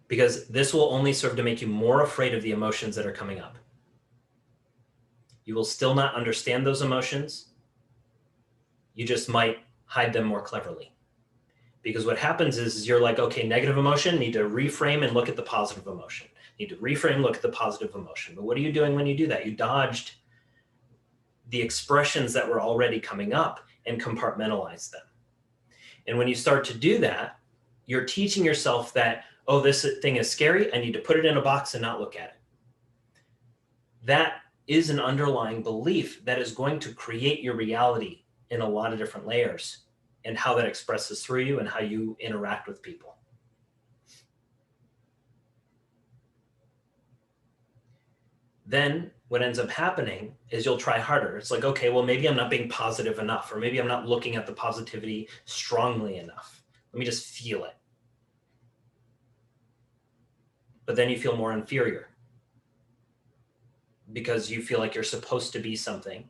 S1: because this will only serve to make you more afraid of the emotions that are coming up. You will still not understand those emotions. You just might hide them more cleverly. Because what happens is you're like, okay, negative emotion, need to reframe and look at the positive emotion. Need to reframe, look at the positive emotion. But what are you doing when you do that? You dodged the expressions that were already coming up and compartmentalized them. And when you start to do that, you're teaching yourself that, oh, this thing is scary. I need to put it in a box and not look at it. That is an underlying belief that is going to create your reality in a lot of different layers, and how that expresses through you and how you interact with people. Then what ends up happening is you'll try harder. It's like, okay, well, maybe I'm not being positive enough, or maybe I'm not looking at the positivity strongly enough. Let me just feel it. But then you feel more inferior because you feel like you're supposed to be something,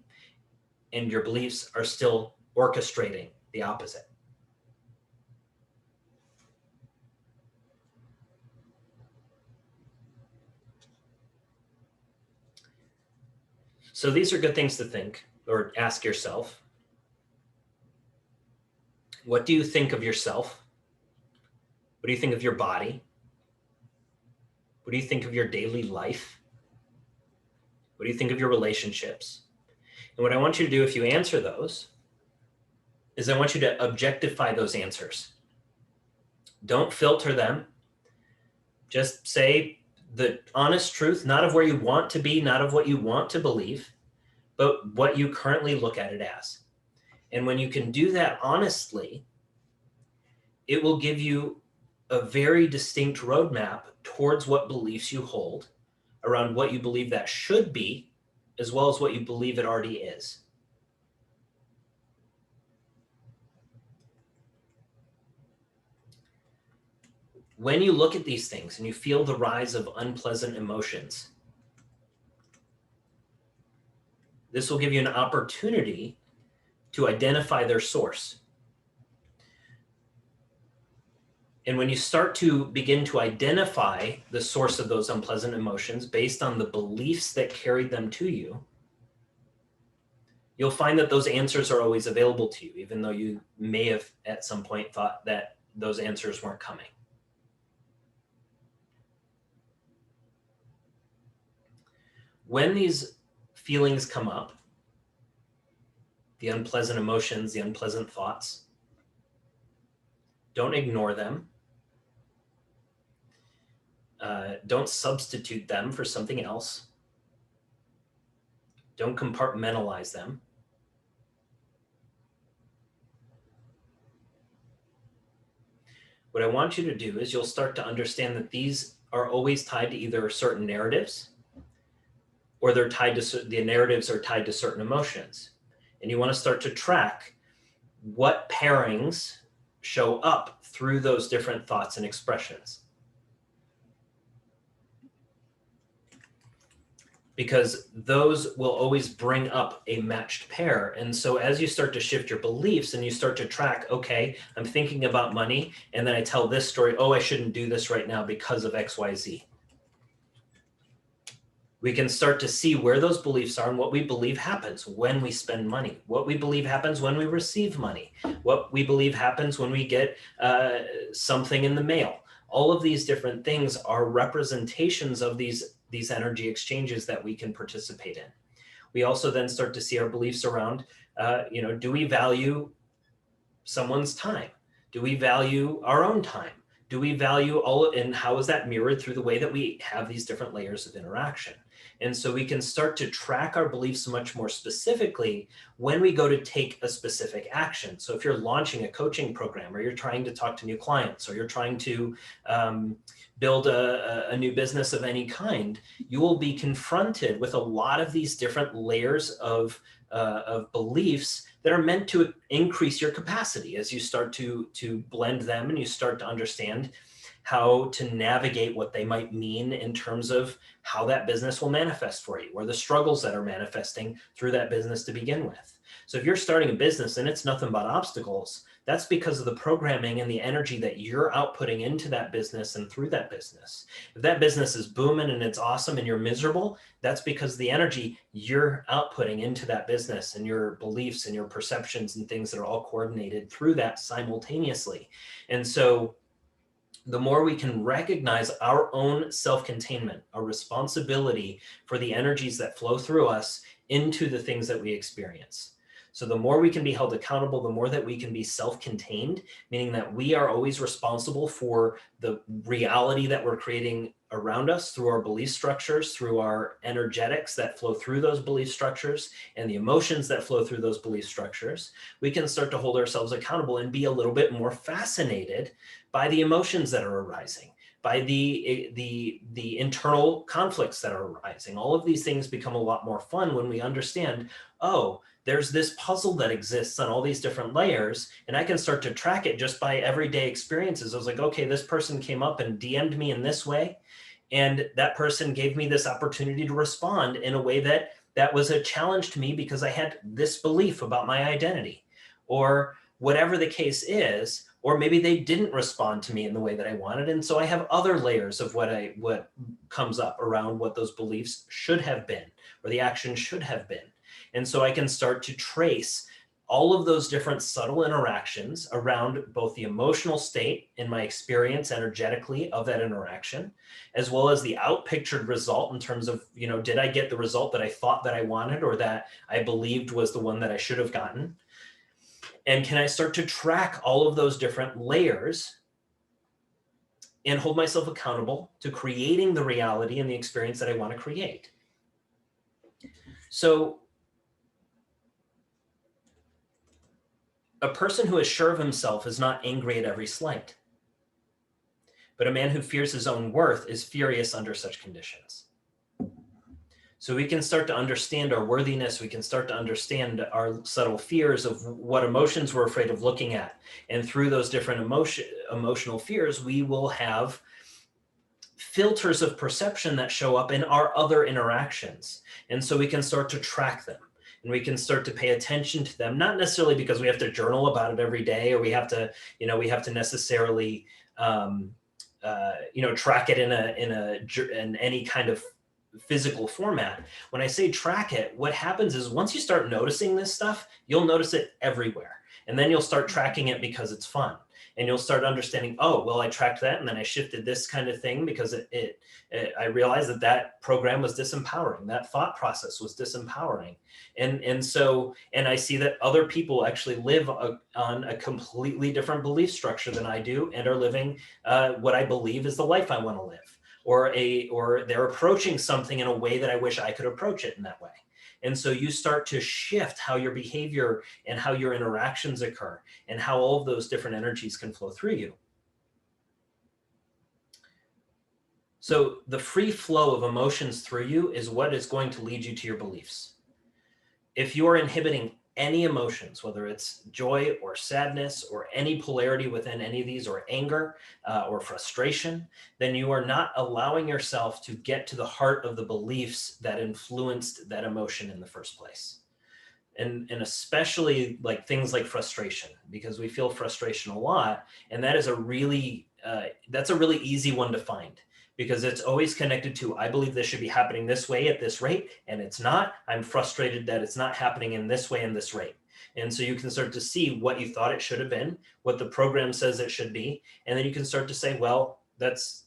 S1: and your beliefs are still orchestrating the opposite. So these are good things to think or ask yourself. What do you think of yourself? What do you think of your body? What do you think of your daily life? What do you think of your relationships? And what I want you to do if you answer those is I want you to objectify those answers. Don't filter them. Just say the honest truth, not of where you want to be, not of what you want to believe, but what you currently look at it as. And when you can do that honestly, it will give you a very distinct roadmap towards what beliefs you hold around what you believe that should be, as well as what you believe it already is. When you look at these things and you feel the rise of unpleasant emotions, this will give you an opportunity to identify their source. And when you start to begin to identify the source of those unpleasant emotions based on the beliefs that carried them to you, you'll find that those answers are always available to you, even though you may have at some point thought that those answers weren't coming. When these feelings come up, the unpleasant emotions, the unpleasant thoughts, don't ignore them. Don't substitute them for something else. Don't compartmentalize them. What I want you to do is you'll start to understand that these are always tied to either certain narratives, or they're tied to, the narratives are tied to certain emotions. And you want to start to track what pairings show up through those different thoughts and expressions. Because those will always bring up a matched pair. And so as you start to shift your beliefs and you start to track, okay, I'm thinking about money, and then I tell this story, oh, I shouldn't do this right now because of XYZ. We can start to see where those beliefs are and what we believe happens when we spend money, what we believe happens when we receive money, what we believe happens when we get something in the mail. All of these different things are representations of these energy exchanges that we can participate in. We also then start to see our beliefs around, do we value someone's time? Do we value our own time? Do we value and how is that mirrored through the way that we have these different layers of interaction? And so we can start to track our beliefs much more specifically when we go to take a specific action. So if you're launching a coaching program, or you're trying to talk to new clients, or you're trying to build a new business of any kind, you will be confronted with a lot of these different layers of beliefs that are meant to increase your capacity as you start to blend them and you start to understand how to navigate what they might mean in terms of how that business will manifest for you, or the struggles that are manifesting through that business to begin with. So if you're starting a business and it's nothing but obstacles, that's because of the programming and the energy that you're outputting into that business and through that business. If that business is booming and it's awesome and you're miserable, that's because the energy you're outputting into that business and your beliefs and your perceptions and things that are all coordinated through that simultaneously. And so the more we can recognize our own self-containment, our responsibility for the energies that flow through us into the things that we experience. So the more we can be held accountable, the more that we can be self-contained, meaning that we are always responsible for the reality that we're creating around us through our belief structures, through our energetics that flow through those belief structures, and the emotions that flow through those belief structures. We can start to hold ourselves accountable and be a little bit more fascinated by the emotions that are arising, by the internal conflicts that are arising. All of these things become a lot more fun when we understand, oh, there's this puzzle that exists on all these different layers, and I can start to track it just by everyday experiences. I was like, okay, this person came up and DM'd me in this way, and that person gave me this opportunity to respond in a way that was a challenge to me because I had this belief about my identity, or whatever the case is. Or maybe they didn't respond to me in the way that I wanted. And so I have other layers of what comes up around what those beliefs should have been, or the action should have been. And so I can start to trace all of those different subtle interactions around both the emotional state in my experience energetically of that interaction, as well as the outpictured result in terms of, did I get the result that I thought that I wanted or that I believed was the one that I should have gotten? And can I start to track all of those different layers and hold myself accountable to creating the reality and the experience that I want to create? So a person who is sure of himself is not angry at every slight, but a man who fears his own worth is furious under such conditions. So we can start to understand our worthiness. We can start to understand our subtle fears of what emotions we're afraid of looking at. And through those different emotional fears, we will have filters of perception that show up in our other interactions. And so we can start to track them. And we can start to pay attention to them, not necessarily because we have to journal about it every day, or we have to necessarily track it in any kind of physical format. When I say track it, what happens is once you start noticing this stuff, you'll notice it everywhere. And then you'll start tracking it because it's fun. And you'll start understanding, oh, well, I tracked that and then I shifted this kind of thing because I realized that program was disempowering. That thought process was disempowering. And I see that other people actually live on a completely different belief structure than I do and are living what I believe is the life I want to live. Or they're approaching something in a way that I wish I could approach it in that way. And so you start to shift how your behavior and how your interactions occur and how all of those different energies can flow through you. So the free flow of emotions through you is what is going to lead you to your beliefs. If you are inhibiting any emotions, whether it's joy or sadness or any polarity within any of these, or anger or frustration, then you are not allowing yourself to get to the heart of the beliefs that influenced that emotion in the first place. And especially like things like frustration, because we feel frustration a lot. And that is that's a really easy one to find, because it's always connected to, I believe this should be happening this way at this rate, and it's not. I'm frustrated that it's not happening in this way and this rate. And so you can start to see what you thought it should have been, what the program says it should be, and then you can start to say, well, that's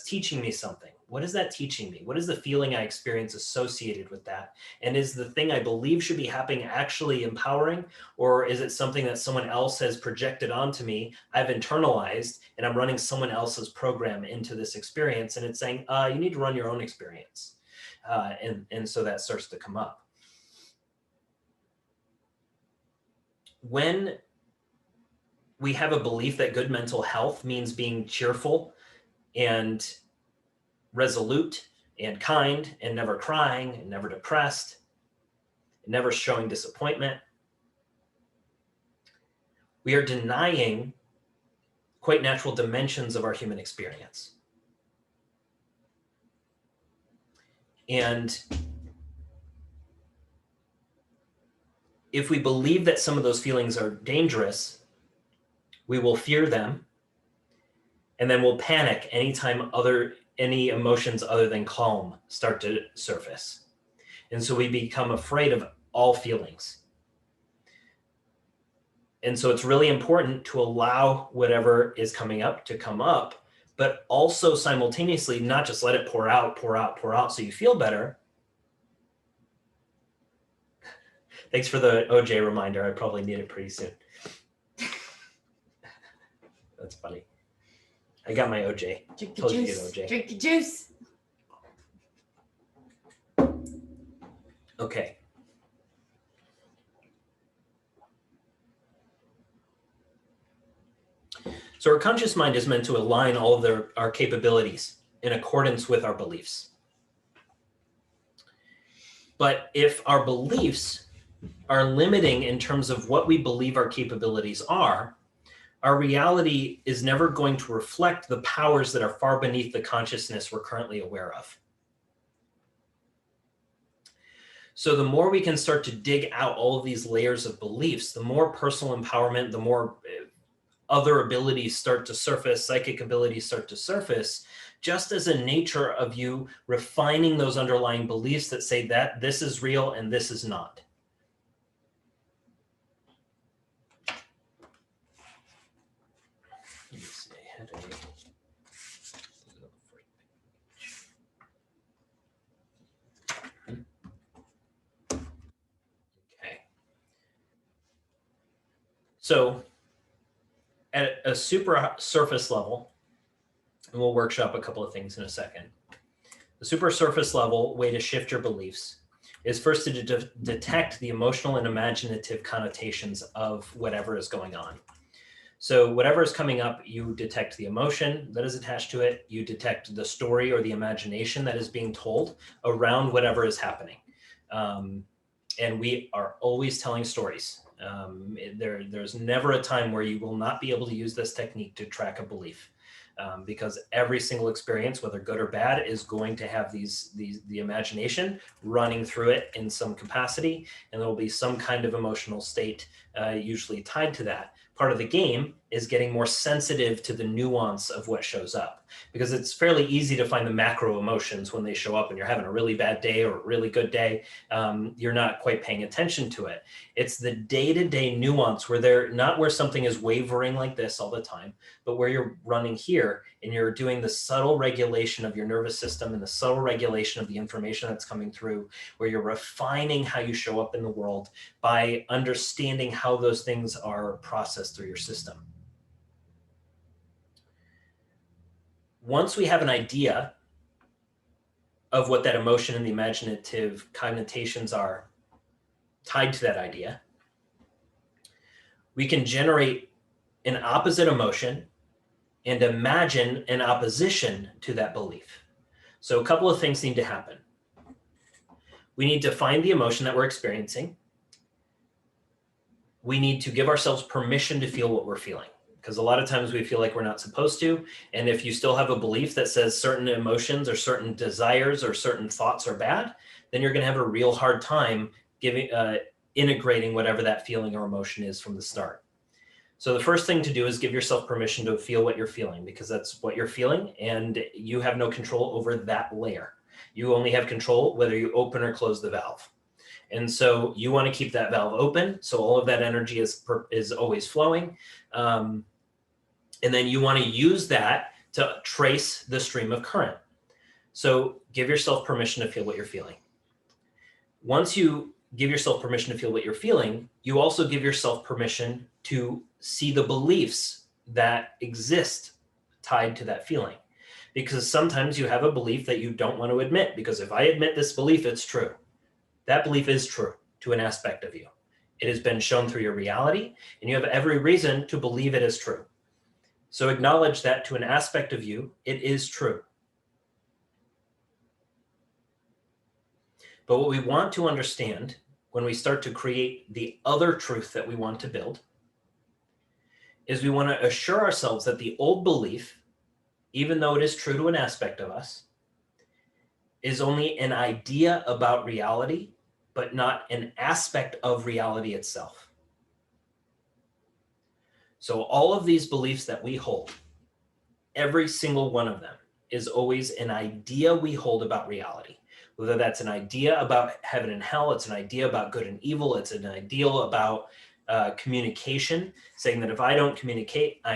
S1: teaching me something. What is that teaching me? What is the feeling I experience associated with that? And is the thing I believe should be happening actually empowering, or is it something that someone else has projected onto me, I've internalized, and I'm running someone else's program into this experience, and it's saying, you need to run your own experience. And so that starts to come up. When we have a belief that good mental health means being cheerful and resolute and kind and never crying and never depressed and never showing disappointment, we are denying quite natural dimensions of our human experience. And if we believe that some of those feelings are dangerous, we will fear them, and then we'll panic anytime any emotions other than calm start to surface. And so we become afraid of all feelings. And so it's really important to allow whatever is coming up to come up, but also simultaneously not just let it pour out so you feel better. Thanks for the OJ reminder. I probably need it pretty soon. That's funny. I got my OJ.
S2: Drink the juice. OJ. Drink the juice.
S1: Okay. So our conscious mind is meant to align all of our capabilities in accordance with our beliefs. But if our beliefs are limiting in terms of what we believe our capabilities are, our reality is never going to reflect the powers that are far beneath the consciousness we're currently aware of. So the more we can start to dig out all of these layers of beliefs, the more personal empowerment, the more other abilities start to surface, psychic abilities start to surface, just as a nature of you refining those underlying beliefs that say that this is real and this is not. Let me see, I had okay. So at a super surface level, and we'll workshop a couple of things in a second. The super surface level way to shift your beliefs is first to detect the emotional and imaginative connotations of whatever is going on. So whatever is coming up, you detect the emotion that is attached to it. You detect the story or the imagination that is being told around whatever is happening. And we are always telling stories. There's never a time where you will not be able to use this technique to track a belief. Because every single experience, whether good or bad, is going to have the imagination running through it in some capacity, and there will be some kind of emotional state usually tied to that. Part of the game is getting more sensitive to the nuance of what shows up, because it's fairly easy to find the macro emotions when they show up and you're having a really bad day or a really good day. You're not quite paying attention to it. It's the day-to-day nuance where something is wavering like this all the time, but where you're running here and you're doing the subtle regulation of your nervous system and the subtle regulation of the information that's coming through, where you're refining how you show up in the world by understanding how those things are processed through your system. Once we have an idea of what that emotion and the imaginative connotations are tied to that idea, we can generate an opposite emotion and imagine an opposition to that belief. So a couple of things need to happen. We need to find the emotion that we're experiencing. We need to give ourselves permission to feel what we're feeling, because a lot of times we feel like we're not supposed to. And if you still have a belief that says certain emotions or certain desires or certain thoughts are bad, then you're going to have a real hard time integrating whatever that feeling or emotion is from the start. So the first thing to do is give yourself permission to feel what you're feeling, because that's what you're feeling, and you have no control over that layer. You only have control whether you open or close the valve. And so you want to keep that valve open, so all of that energy is always flowing. And then you want to use that to trace the stream of current. So give yourself permission to feel what you're feeling. Once you give yourself permission to feel what you're feeling, you also give yourself permission to see the beliefs that exist tied to that feeling. Because sometimes you have a belief that you don't want to admit, because if I admit this belief, it's true. That belief is true to an aspect of you. It has been shown through your reality, and you have every reason to believe it is true. So acknowledge that to an aspect of you, it is true. But what we want to understand when we start to create the other truth that we want to build is we want to assure ourselves that the old belief, even though it is true to an aspect of us, is only an idea about reality but not an aspect of reality itself. So all of these beliefs that we hold, every single one of them is always an idea we hold about reality. Whether that's an idea about heaven and hell, it's an idea about good and evil, it's an ideal about communication, saying that if I don't communicate, I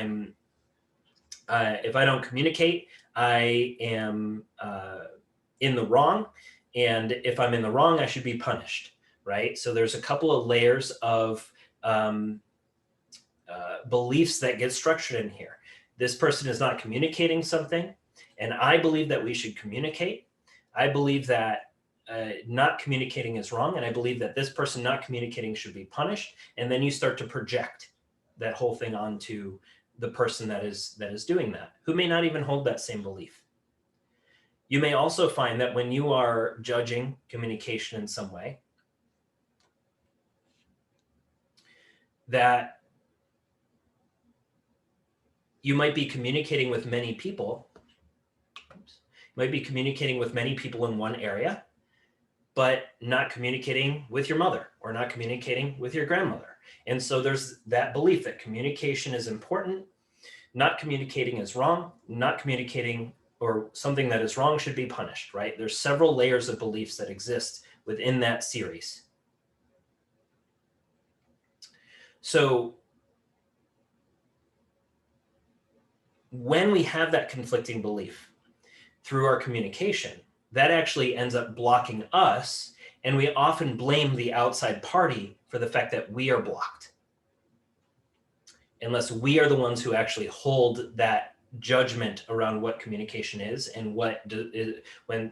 S1: am in the wrong, and if I'm in the wrong, I should be punished, right? So there's a couple of layers of beliefs that get structured in here. This person is not communicating something, and I believe that we should communicate. I believe that not communicating is wrong, and I believe that this person not communicating should be punished. And then you start to project that whole thing onto the person that is doing that, who may not even hold that same belief. You may also find that when you are judging communication in some way, that you might be communicating with many people. You might be communicating with many people in one area, but not communicating with your mother or not communicating with your grandmother. And so there's that belief that communication is important, not communicating is wrong, not communicating or something that is wrong should be punished, right? There's several layers of beliefs that exist within that series. So when we have that conflicting belief through our communication, that actually ends up blocking us, and we often blame the outside party for the fact that we are blocked, unless we are the ones who actually hold that judgment around what communication is and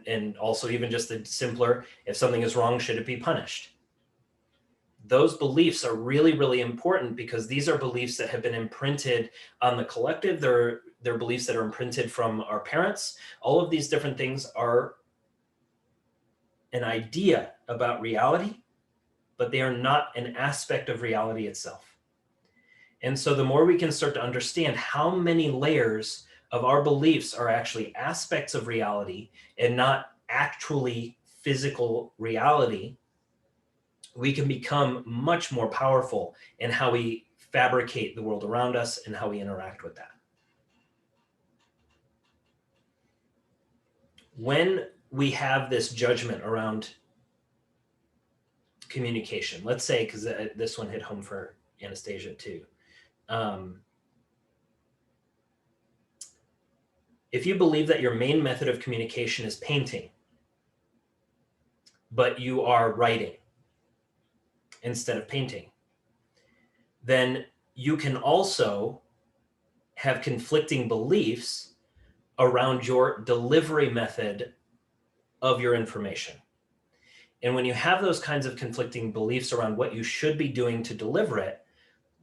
S1: and also even just the simpler, if something is wrong, should it be punished? Those beliefs are really, really important because these are beliefs that have been imprinted on the collective. They're beliefs that are imprinted from our parents. All of these different things are an idea about reality, but they are not an aspect of reality itself. And so the more we can start to understand how many layers of our beliefs are actually aspects of reality and not actually physical reality, we can become much more powerful in how we fabricate the world around us and how we interact with that. When we have this judgment around communication, let's say, because this one hit home for Anastasia too. If you believe that your main method of communication is painting, but you are writing instead of painting, then you can also have conflicting beliefs around your delivery method of your information. And when you have those kinds of conflicting beliefs around what you should be doing to deliver it,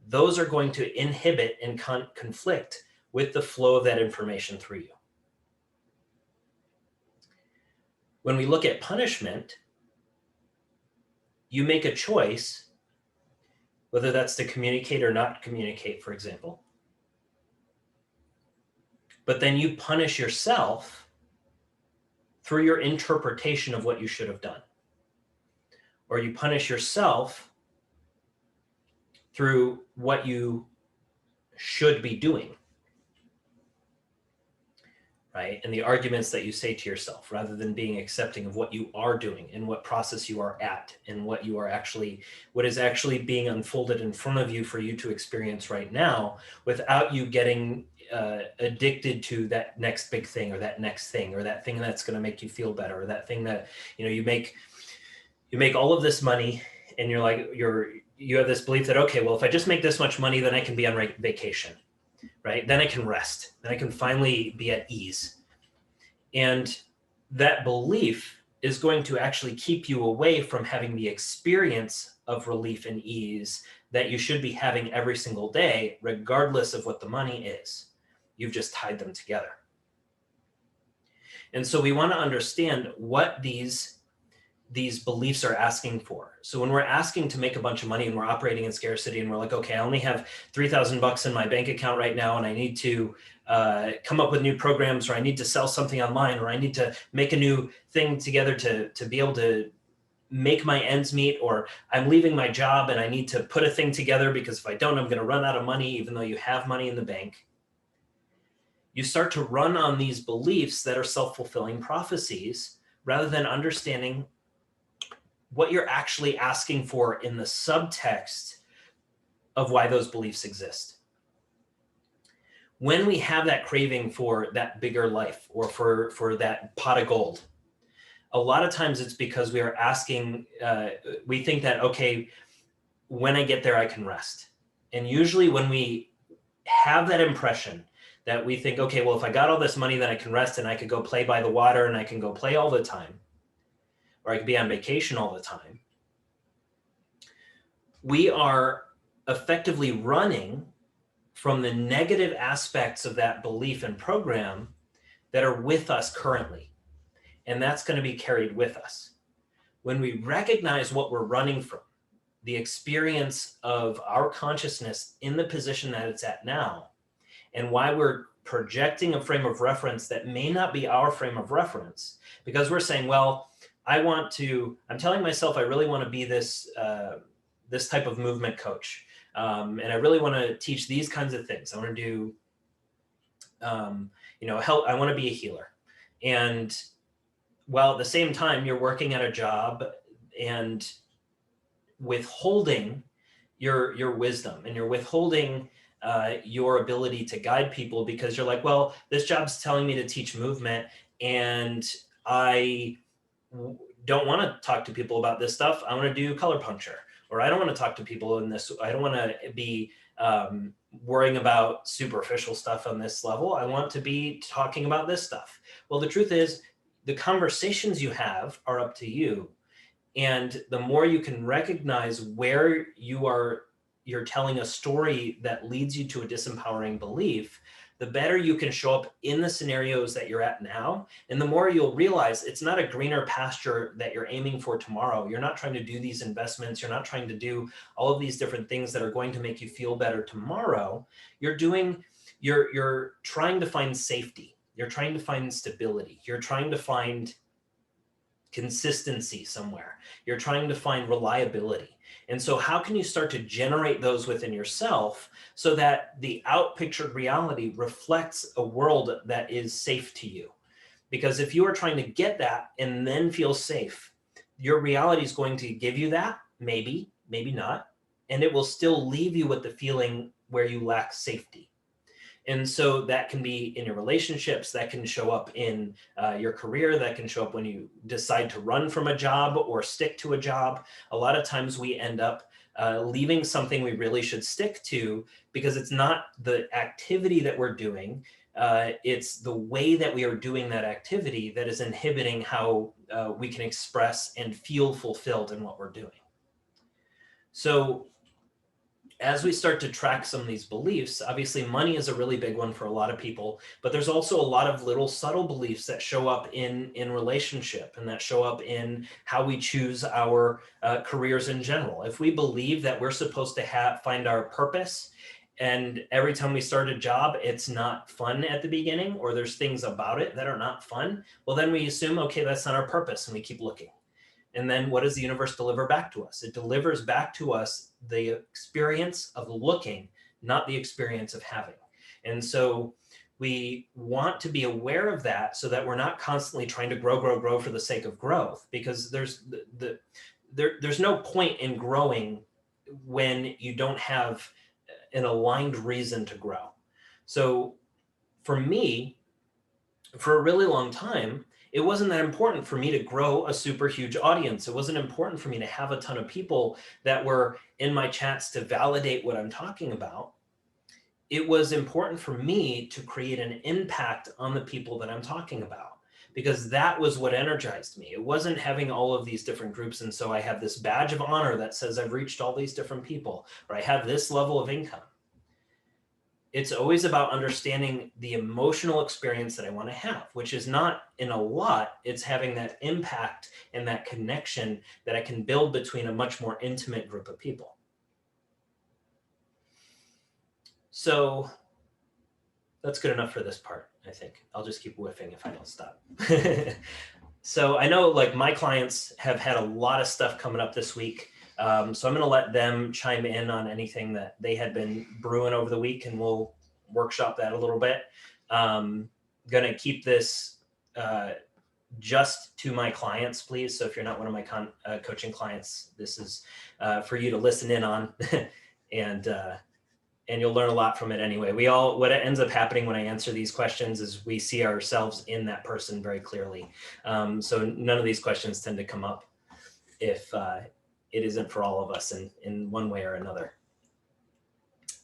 S1: those are going to inhibit and conflict with the flow of that information through you. When we look at punishment, you make a choice, whether that's to communicate or not communicate, for example. But then you punish yourself through your interpretation of what you should have done. Or you punish yourself through what you should be doing, right? And the arguments that you say to yourself, rather than being accepting of what you are doing and what process you are at and what is actually being unfolded in front of you for you to experience right now, without you getting addicted to that next big thing or that next thing or that thing that's going to make you feel better, or that thing that, you make all of this money and you have this belief that, okay, well, if I just make this much money, then I can be on vacation, right? Then I can rest, then I can finally be at ease. And that belief is going to actually keep you away from having the experience of relief and ease that you should be having every single day, regardless of what the money is. You've just tied them together. And so we want to understand what these beliefs are asking for. So when we're asking to make a bunch of money and we're operating in scarcity and we're like, okay, I only have $3,000 in my bank account right now, and I need to come up with new programs, or I need to sell something online, or I need to make a new thing together to be able to make my ends meet, or I'm leaving my job and I need to put a thing together because if I don't, I'm going to run out of money, even though you have money in the bank. You start to run on these beliefs that are self-fulfilling prophecies rather than understanding what you're actually asking for in the subtext of why those beliefs exist. When we have that craving for that bigger life or for that pot of gold, a lot of times it's because we are asking, we think that, okay, when I get there, I can rest. And usually when we have that impression that we think, okay, well, if I got all this money, then I can rest and I could go play by the water and I can go play all the time, or I could be on vacation all the time. We are effectively running from the negative aspects of that belief and program that are with us currently. And that's going to be carried with us. When we recognize what we're running from, the experience of our consciousness in the position that it's at now, and why we're projecting a frame of reference that may not be our frame of reference, because we're saying, well, I'm telling myself I really want to be this type of movement coach. And I really want to teach these kinds of things. I want to do, help. I want to be a healer. And while at the same time, you're working at a job and withholding your wisdom, and you're withholding your ability to guide people because you're like, well, this job's telling me to teach movement and I don't want to talk to people about this stuff. I want to do color puncture, or I don't want to talk to people in this. I don't want to be worrying about superficial stuff on this level. I want to be talking about this stuff. Well, the truth is the conversations you have are up to you. And the more you can recognize where you're telling a story that leads you to a disempowering belief, the better you can show up in the scenarios that you're at now. And the more you'll realize it's not a greener pasture that you're aiming for tomorrow. You're not trying to do these investments. You're not trying to do all of these different things that are going to make you feel better tomorrow. You're trying to find safety. You're trying to find stability. You're trying to find consistency somewhere. You're trying to find reliability. And so how can you start to generate those within yourself so that the outpictured reality reflects a world that is safe to you? Because if you are trying to get that and then feel safe, your reality is going to give you that, maybe, maybe not, and it will still leave you with the feeling where you lack safety. And so that can be in your relationships, that can show up in your career, that can show up when you decide to run from a job or stick to a job. A lot of times we end up leaving something we really should stick to because it's not the activity that we're doing. It's the way that we are doing that activity that is inhibiting how we can express and feel fulfilled in what we're doing. So as we start to track some of these beliefs, obviously money is a really big one for a lot of people, but there's also a lot of little subtle beliefs that show up in relationship and that show up in how we choose our careers in general. If we believe that we're supposed to find our purpose, and every time we start a job, it's not fun at the beginning, or there's things about it that are not fun, well, then we assume, okay, that's not our purpose, and we keep looking. And then what does the universe deliver back to us? It delivers back to us the experience of looking, not the experience of having. And so we want to be aware of that so that we're not constantly trying to grow for the sake of growth, because there's no point in growing when you don't have an aligned reason to grow. So for me, for a really long time, it wasn't that important for me to grow a super huge audience. It wasn't important for me to have a ton of people that were in my chats to validate what I'm talking about. It was important for me to create an impact on the people that I'm talking about, because that was what energized me. It wasn't having all of these different groups. And so I have this badge of honor that says I've reached all these different people, or I have this level of income. It's always about understanding the emotional experience that I want to have, which is not in a lot. It's having that impact and that connection that I can build between a much more intimate group of people. So that's good enough for this part, I think. I'll just keep whiffing if I don't stop. So I know like my clients have had a lot of stuff coming up this week. So I'm going to let them chime in on anything that they had been brewing over the week, and we'll workshop that a little bit. Going to keep this just to my clients, please. So if you're not one of my coaching clients, this is for you to listen in on, and you'll learn a lot from it anyway. What ends up happening when I answer these questions is we see ourselves in that person very clearly. So none of these questions tend to come up if it isn't for all of us in one way or another.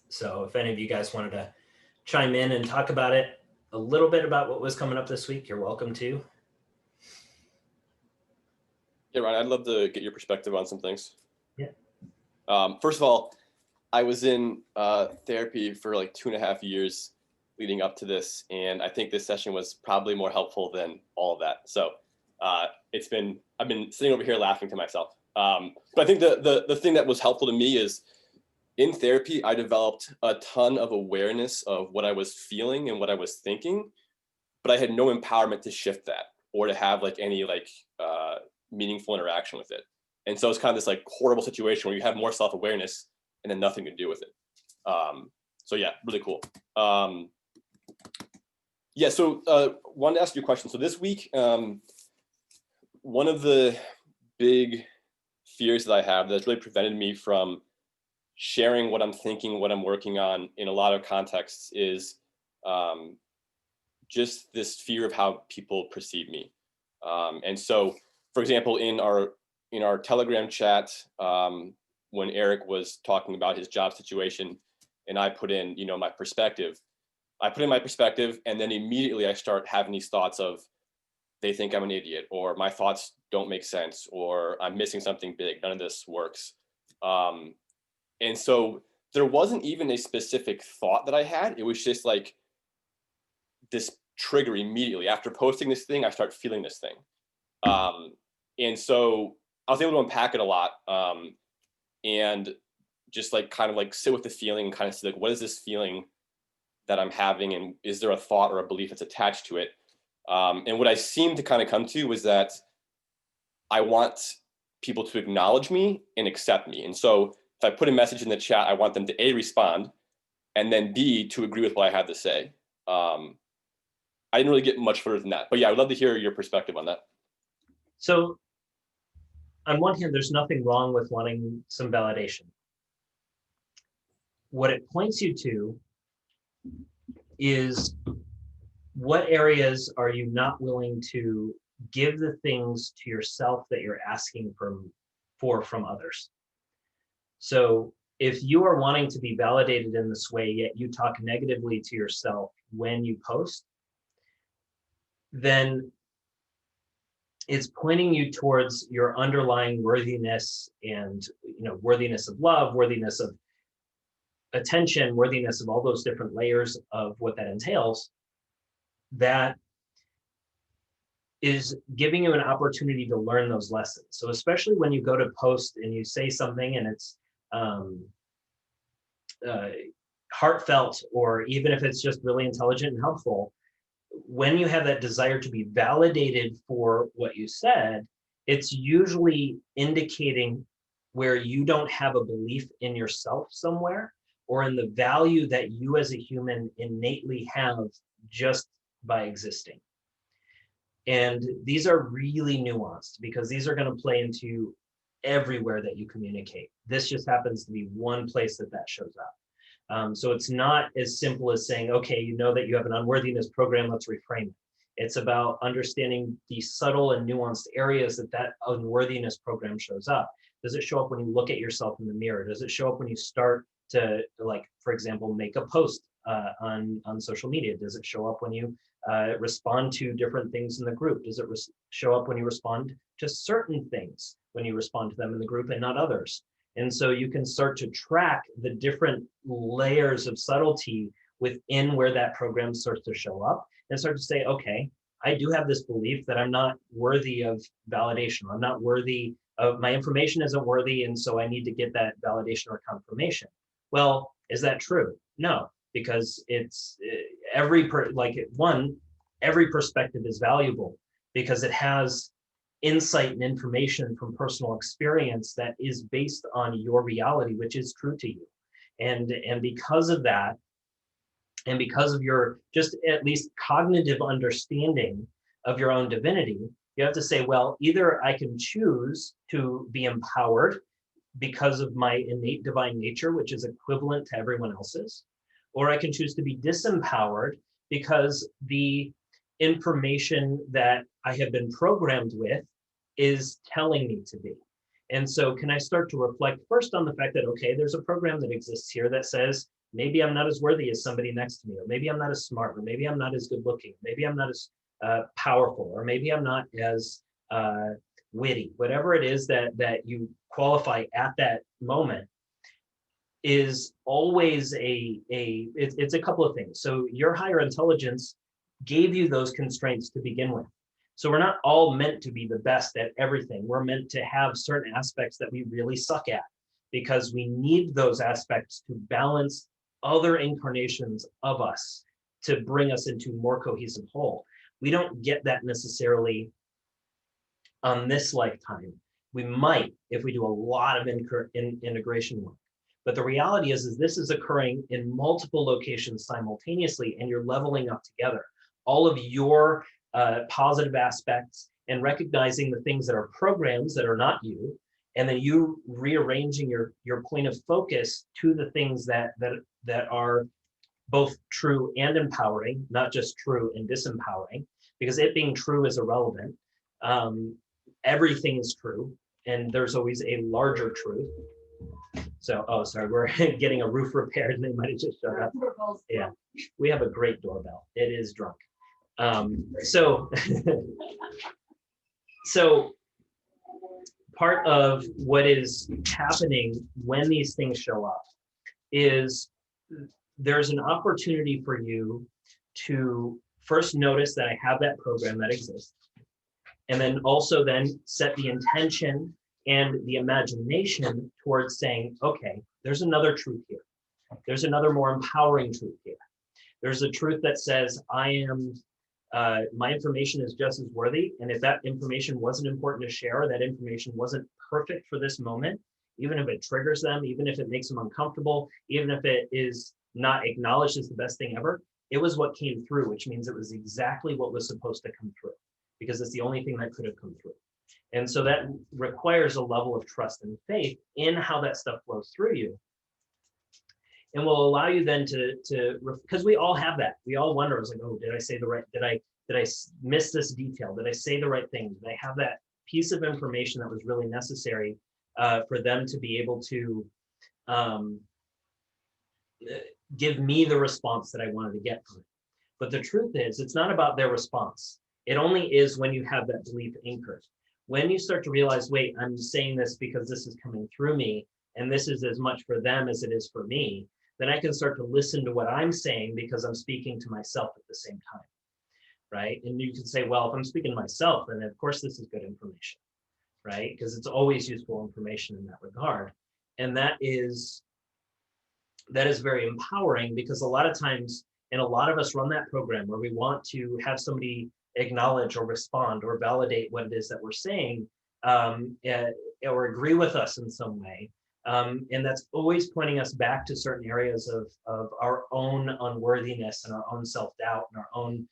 S1: So if any of you guys wanted to chime in and talk about it, a little bit about what was coming up this week, you're welcome to.
S3: Yeah, Ryan, I'd love to get your perspective on some things.
S1: Yeah.
S3: First of all, I was in therapy for like 2.5 years leading up to this, and I think this session was probably more helpful than all of that. So I've been sitting over here laughing to myself. But I think the thing that was helpful to me is in therapy, I developed a ton of awareness of what I was feeling and what I was thinking, but I had no empowerment to shift that or to have like any meaningful interaction with it. And so it's kind of this like horrible situation where you have more self-awareness and then nothing to do with it. So yeah, really cool. Wanted to ask you a question. So this week, one of the big fears that I have that's really prevented me from sharing what I'm thinking, what I'm working on in a lot of contexts is just this fear of how people perceive me. And so, for example, in our Telegram chat, when Eric was talking about his job situation and I put in, my perspective, and then immediately I start having these thoughts of they think I'm an idiot, or my thoughts don't make sense, or I'm missing something big. None of this works. And so there wasn't even a specific thought that I had. It was just like this trigger immediately. After posting this thing, I start feeling this thing. And so I was able to unpack it a lot. And just like kind of like sit with the feeling and kind of see like, what is this feeling that I'm having? And is there a thought or a belief that's attached to it? And what I seemed to kind of come to was that I want people to acknowledge me and accept me. And so if I put a message in the chat, I want them to A, respond, and then B, to agree with what I had to say. I didn't really get much further than that. But yeah, I would love to hear your perspective on that.
S1: So on one hand, there's nothing wrong with wanting some validation. What it points you to is what areas are you not willing to give the things to yourself that you're asking from others. So if you are wanting to be validated in this way, yet you talk negatively to yourself when you post, then it's pointing you towards your underlying worthiness and worthiness of love, worthiness of attention, worthiness of all those different layers of what that entails, that is giving you an opportunity to learn those lessons. So especially when you go to post and you say something and it's heartfelt, or even if it's just really intelligent and helpful, when you have that desire to be validated for what you said, it's usually indicating where you don't have a belief in yourself somewhere, or in the value that you as a human innately have just by existing. And these are really nuanced because these are going to play into everywhere that you communicate. This just happens to be one place that shows up. So it's not as simple as saying, okay, you know that you have an unworthiness program, let's reframe it. It's about understanding the subtle and nuanced areas that unworthiness program shows up. Does it show up when you look at yourself in the mirror? Does it show up when you start to, like, for example, make a post on social media? Does it show up when you respond to different things in the group? Does it show up when you respond to certain things, when you respond to them in the group and not others? And so you can start to track the different layers of subtlety within where that program starts to show up, and start to say, okay, I do have this belief that I'm not worthy of validation. I'm not worthy of, my information isn't worthy, and so I need to get that validation or confirmation. Well, is that true? No, because it's every perspective is valuable, because it has insight and information from personal experience that is based on your reality, which is true to you. And because of that, and because of your just at least cognitive understanding of your own divinity, you have to say, well, either I can choose to be empowered because of my innate divine nature, which is equivalent to everyone else's, or I can choose to be disempowered because the information that I have been programmed with is telling me to be. And so can I start to reflect first on the fact that, okay, there's a program that exists here that says, maybe I'm not as worthy as somebody next to me, or maybe I'm not as smart, or maybe I'm not as good looking, maybe I'm not as powerful, or maybe I'm not as witty. Whatever it is that you qualify at that moment is always it's a couple of things. So your higher intelligence gave you those constraints to begin with. So we're not all meant to be the best at everything. We're meant to have certain aspects that we really suck at, because we need those aspects to balance other incarnations of us to bring us into more cohesive whole. We don't get that necessarily on this lifetime. We might if we do a lot of integration work. But the reality is this is occurring in multiple locations simultaneously, and you're leveling up together. All of your positive aspects and recognizing the things that are programs that are not you, and then you rearranging your point of focus to the things that are both true and empowering, not just true and disempowering, because it being true is irrelevant. Everything is true, and there's always a larger truth. So, oh, sorry, we're getting a roof repaired and they might have just showed up. Yeah, we have a great doorbell. It is drunk. So part of what is happening when these things show up is there's an opportunity for you to first notice that I have that program that exists, and then also then set the intention and the imagination towards saying, okay, there's another truth here. There's another more empowering truth here. There's a truth that says I am, my information is just as worthy. And if that information wasn't important to share, or that information wasn't perfect for this moment, even if it triggers them, even if it makes them uncomfortable, even if it is not acknowledged as the best thing ever, it was what came through, which means it was exactly what was supposed to come through, because it's the only thing that could have come through. And so that requires a level of trust and faith in how that stuff flows through you, and will allow you then because we all have that. We all wonder, I was like, oh, did I say the right, did I miss this detail? Did I say the right thing? Did I have that piece of information that was really necessary for them to be able to give me the response that I wanted to get from it? But the truth is, it's not about their response. It only is when you have that belief anchored. When you start to realize, wait, I'm saying this because this is coming through me, and this is as much for them as it is for me, then I can start to listen to what I'm saying because I'm speaking to myself at the same time, right? And you can say, well, if I'm speaking to myself, then of course this is good information, right? Because it's always useful information in that regard. And that is very empowering, because a lot of times, and a lot of us run that program where we want to have somebody acknowledge or respond or validate what it is that we're saying, or agree with us in some way. And that's always pointing us back to certain areas of our own unworthiness and our own self-doubt and our own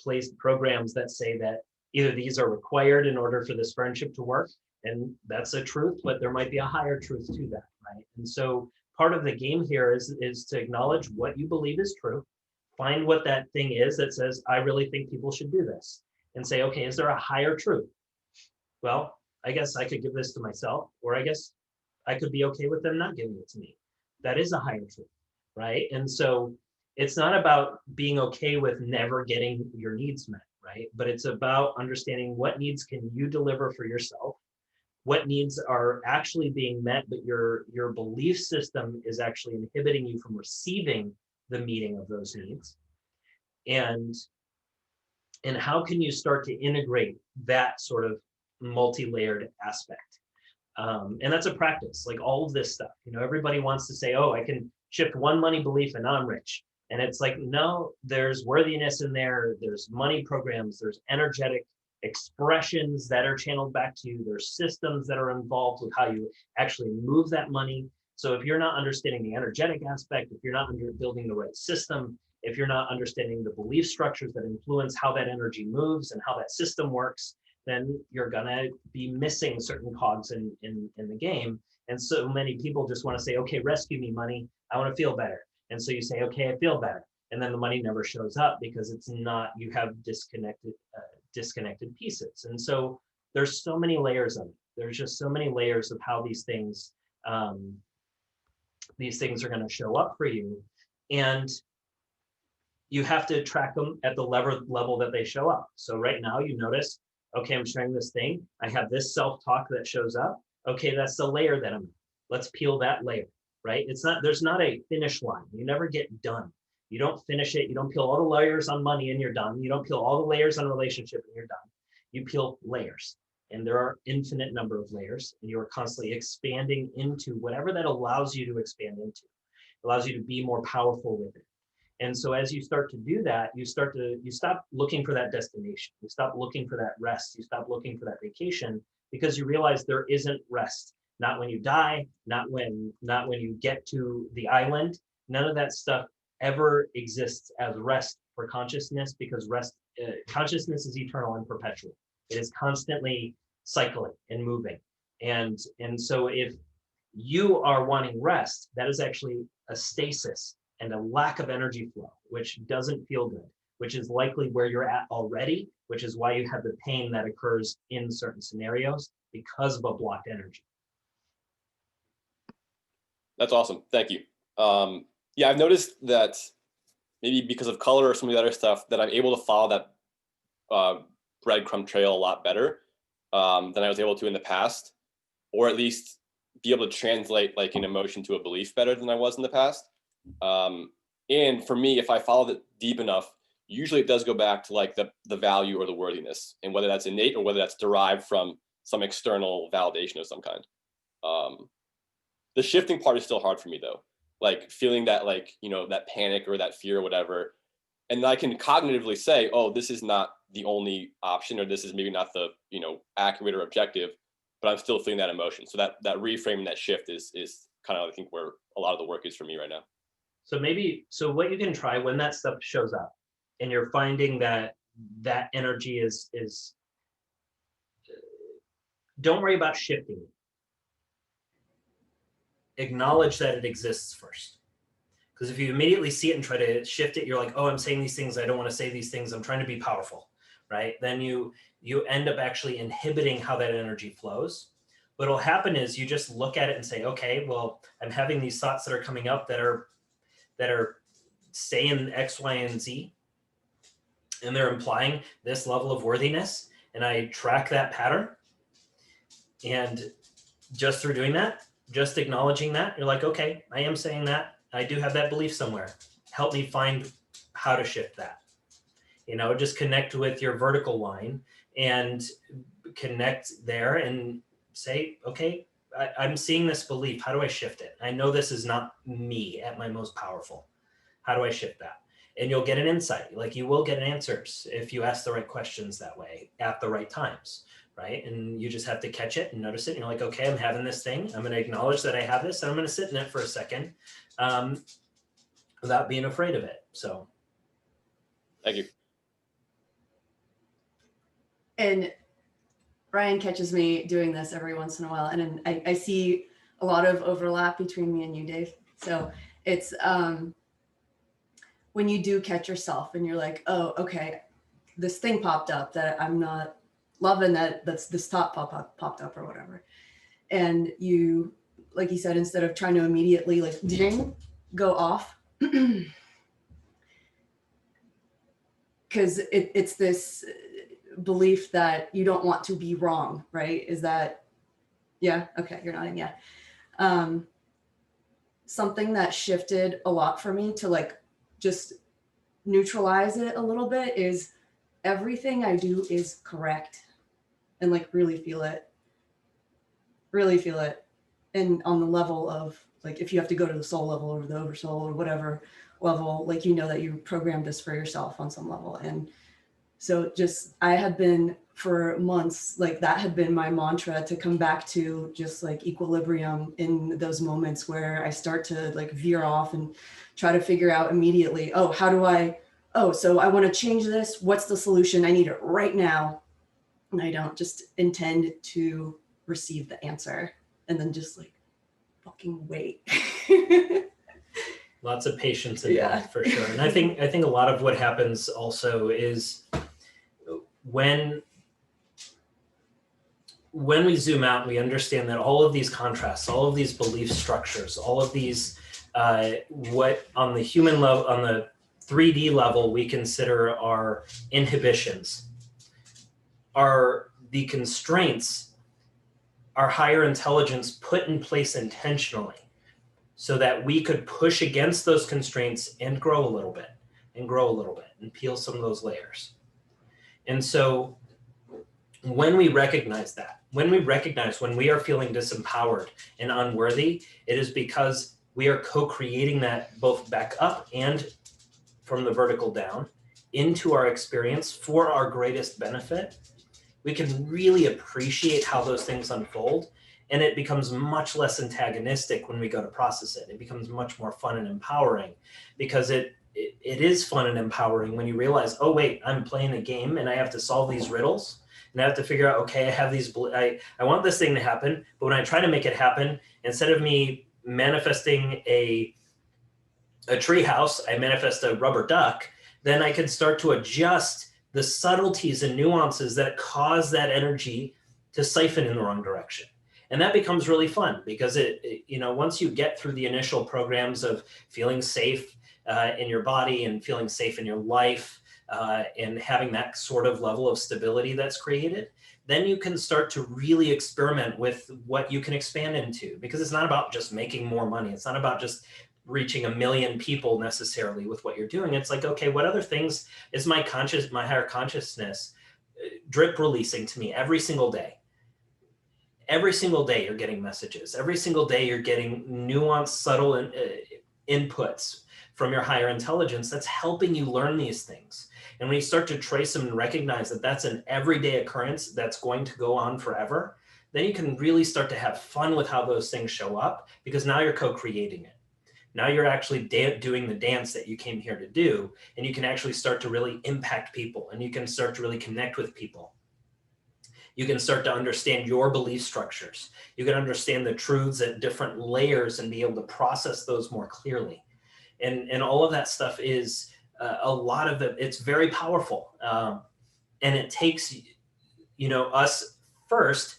S1: placed programs that say that either these are required in order for this friendship to work, and that's a truth, but there might be a higher truth to that, right? And so part of the game here is to acknowledge what you believe is true, find what that thing is that says, I really think people should do this, and say, okay, is there a higher truth? Well, I guess I could give this to myself, or I guess I could be okay with them not giving it to me. That is a higher truth, right? And so it's not about being okay with never getting your needs met, right? But it's about understanding what needs can you deliver for yourself, what needs are actually being met, but your belief system is actually inhibiting you from receiving the meeting of those needs. And how can you start to integrate that sort of multi-layered aspect? And that's a practice, like all of this stuff. You know, everybody wants to say, oh, I can shift one money belief and now I'm rich. And it's like, no, there's worthiness in there. There's money programs. There's energetic expressions that are channeled back to you. There's systems that are involved with how you actually move that money. So if you're not understanding the energetic aspect, if you're not building the right system, if you're not understanding the belief structures that influence how that energy moves and how that system works, then you're gonna be missing certain cogs in the game. And so many people just want to say, okay, rescue me, money. I want to feel better. And so you say, okay, I feel better. And then the money never shows up because it's not, you have disconnected pieces. And so there's so many layers of it. There's just so many layers of how these things are going to show up for you. And you have to track them at the level that they show up. So right now you notice, okay, I'm sharing this thing. I have this self-talk that shows up. Okay, that's the layer that I'm in. Let's peel that layer, right? It's not, there's not a finish line. You never get done. You don't finish it. You don't peel all the layers on money and you're done. You don't peel all the layers on relationship and you're done. You peel layers, and there are infinite number of layers, and you are constantly expanding into whatever that allows you to expand into. It allows you to be more powerful with it. And so as you start to do that, you stop looking for that destination. You stop looking for that rest. You stop looking for that vacation, because you realize there isn't rest. Not when you die, not when you get to the island. None of that stuff ever exists as rest for consciousness, because consciousness is eternal and perpetual. It is constantly cycling and moving. And so if you are wanting rest, that is actually a stasis and a lack of energy flow, which doesn't feel good, which is likely where you're at already, which is why you have the pain that occurs in certain scenarios because of a blocked energy.
S3: That's awesome. Thank you. Yeah, I've noticed that maybe because of color or some of the other stuff, that I'm able to follow that breadcrumb trail a lot better than I was able to in the past, or at least be able to translate like an emotion to a belief better than I was in the past. And for me, if I follow it deep enough, usually it does go back to like the value or the worthiness, and whether that's innate or whether that's derived from some external validation of some kind. The shifting part is still hard for me though, like feeling that, like, you know, that panic or that fear or whatever. And I can cognitively say, oh, this is not the only option, or this is maybe not the, you know, accurate or objective, but I'm still feeling that emotion. So that reframing, that shift is kind of, I think, where a lot of the work is for me right now.
S1: So what you can try when that stuff shows up and you're finding that energy is don't worry about shifting it. Acknowledge that it exists first. Because if you immediately see it and try to shift it, you're like, oh, I'm saying these things. I don't want to say these things. I'm trying to be powerful, right? Then you end up actually inhibiting how that energy flows. What'll happen is you just look at it and say, okay, well, I'm having these thoughts that are coming up that are saying X, Y, and Z, and they're implying this level of worthiness. And I track that pattern. And just through doing that, just acknowledging that, you're like, okay, I am saying that. I do have that belief somewhere. Help me find how to shift that. You know, just connect with your vertical line and connect there and say, okay, I'm seeing this belief. How do I shift it? I know this is not me at my most powerful. How do I shift that? And you'll get an insight. Like, you will get answers if you ask the right questions that way at the right times, right? And you just have to catch it and notice it. And you're like, okay, I'm having this thing. I'm going to acknowledge that I have this, and I'm going to sit in it for a second without being afraid of it. So.
S3: Thank you.
S2: And Ryan catches me doing this every once in a while. And I see a lot of overlap between me and you, Dave. So it's when you do catch yourself and you're like, oh, okay, this thing popped up that I'm not loving, that's this thought popped up or whatever. And you, like you said, instead of trying to immediately like ding, go off, because it's this belief that you don't want to be wrong, right? Is that, yeah, okay, you're nodding, yeah. Something that shifted a lot for me to like just neutralize it a little bit is everything I do is correct, and like really feel it. And on the level of like, if you have to go to the soul level or the oversoul or whatever level, like, you know that you programmed this for yourself on some level. And so just, I have been for months, like that had been my mantra, to come back to just like equilibrium in those moments where I start to like veer off and try to figure out immediately, oh, how do I, oh, so I want to change this. What's the solution? I need it right now. And I don't just intend to receive the answer and then just like fucking wait.
S1: Lots of patience involved, for sure. And I think a lot of what happens also is when we zoom out and we understand that all of these contrasts, all of these belief structures, all of these what on the human level, on the 3D level, we consider our inhibitions, are the constraints our higher intelligence put in place intentionally, so that we could push against those constraints and grow a little bit and grow a little bit and peel some of those layers. And so when we recognize that, when we are feeling disempowered and unworthy, it is because we are co-creating that both back up and from the vertical down into our experience for our greatest benefit. We can really appreciate how those things unfold, and it becomes much less antagonistic when we go to process it. It becomes much more fun and empowering, because it is fun and empowering when you realize, oh wait, I'm playing a game and I have to solve these riddles, and I have to figure out, okay, I have these, I want this thing to happen, but when I try to make it happen, instead of me manifesting a tree house, I manifest a rubber duck. Then I can start to adjust the subtleties and nuances that cause that energy to siphon in the wrong direction. And that becomes really fun, because once you get through the initial programs of feeling safe in your body and feeling safe in your life, and having that sort of level of stability that's created, then you can start to really experiment with what you can expand into, because it's not about just making more money. It's not about just reaching 1 million people necessarily with what you're doing. It's like, okay, what other things is my higher consciousness drip releasing to me every single day? Every single day you're getting messages. Every single day you're getting nuanced, subtle inputs from your higher intelligence that's helping you learn these things. And when you start to trace them and recognize that that's an everyday occurrence that's going to go on forever, then you can really start to have fun with how those things show up, because now you're co-creating it. Now you're actually doing the dance that you came here to do, and you can actually start to really impact people, and you can start to really connect with people. You can start to understand your belief structures. You can understand the truths at different layers and be able to process those more clearly. And all of that stuff is a lot of it. It's very powerful. And it takes, us first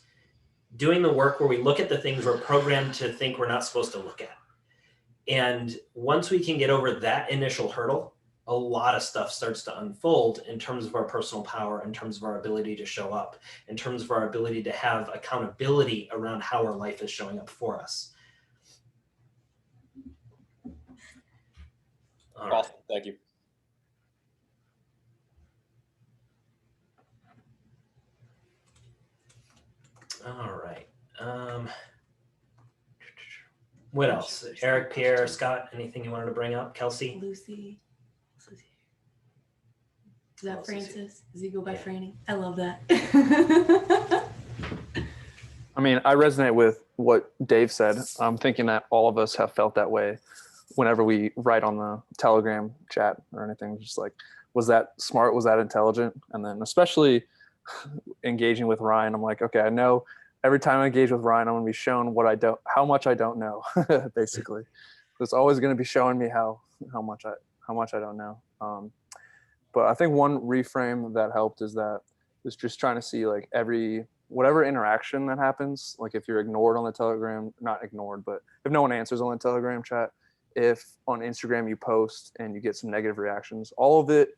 S1: doing the work where we look at the things we're programmed to think we're not supposed to look at. And once we can get over that initial hurdle, a lot of stuff starts to unfold in terms of our personal power, in terms of our ability to show up, in terms of our ability to have accountability around how our life is showing up for us.
S3: All awesome. Right. Thank you.
S1: All right. What else? Eric, Pierre, Scott, anything you wanted to bring up? Kelsey?
S2: Lucy. Is that Francis? Does he go by Franny? I love that.
S4: I mean, I resonate with what Dave said. I'm thinking that all of us have felt that way whenever we write on the Telegram chat or anything. Just like, was that smart? Was that intelligent? And then especially engaging with Ryan, I'm like, okay, I know every time I engage with Ryan, I'm going to be shown how much I don't know, basically. It's always going to be showing me how much I don't know. But I think one reframe that helped is just trying to see like whatever interaction that happens, like if you're ignored on the Telegram, not ignored, but if no one answers on the Telegram chat, if on Instagram you post and you get some negative reactions, all of it,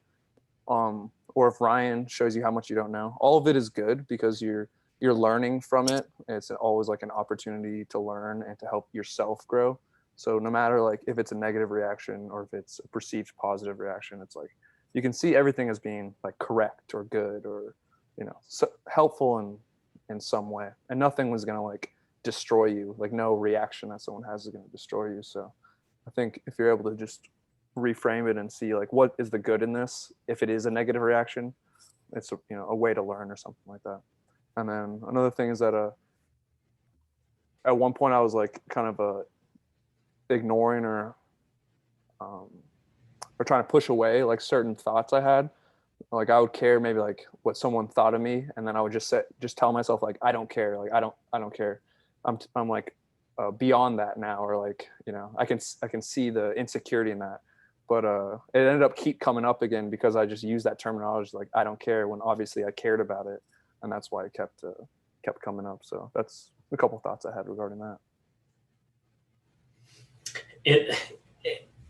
S4: or if Ryan shows you how much you don't know, all of it is good, because you're learning from it. It's always like an opportunity to learn and to help yourself grow. So no matter like if it's a negative reaction or if it's a perceived positive reaction, it's like you can see everything as being like correct or good or so helpful in some way, and nothing was going to like destroy you. Like no reaction that someone has is going to destroy you. So I think if you're able to just reframe it and see like what is the good in this, if it is a negative reaction, it's a way to learn or something like that. And then another thing is that at one point I was like kind of ignoring or trying to push away like certain thoughts I had. Like I would care maybe like what someone thought of me, and then I would just tell myself like I don't care, like I don't care. I'm like beyond that now, or like I can see the insecurity in that, but it ended up keep coming up again because I just used that terminology like I don't care when obviously I cared about it, and that's why it kept coming up. So that's a couple thoughts I had regarding that.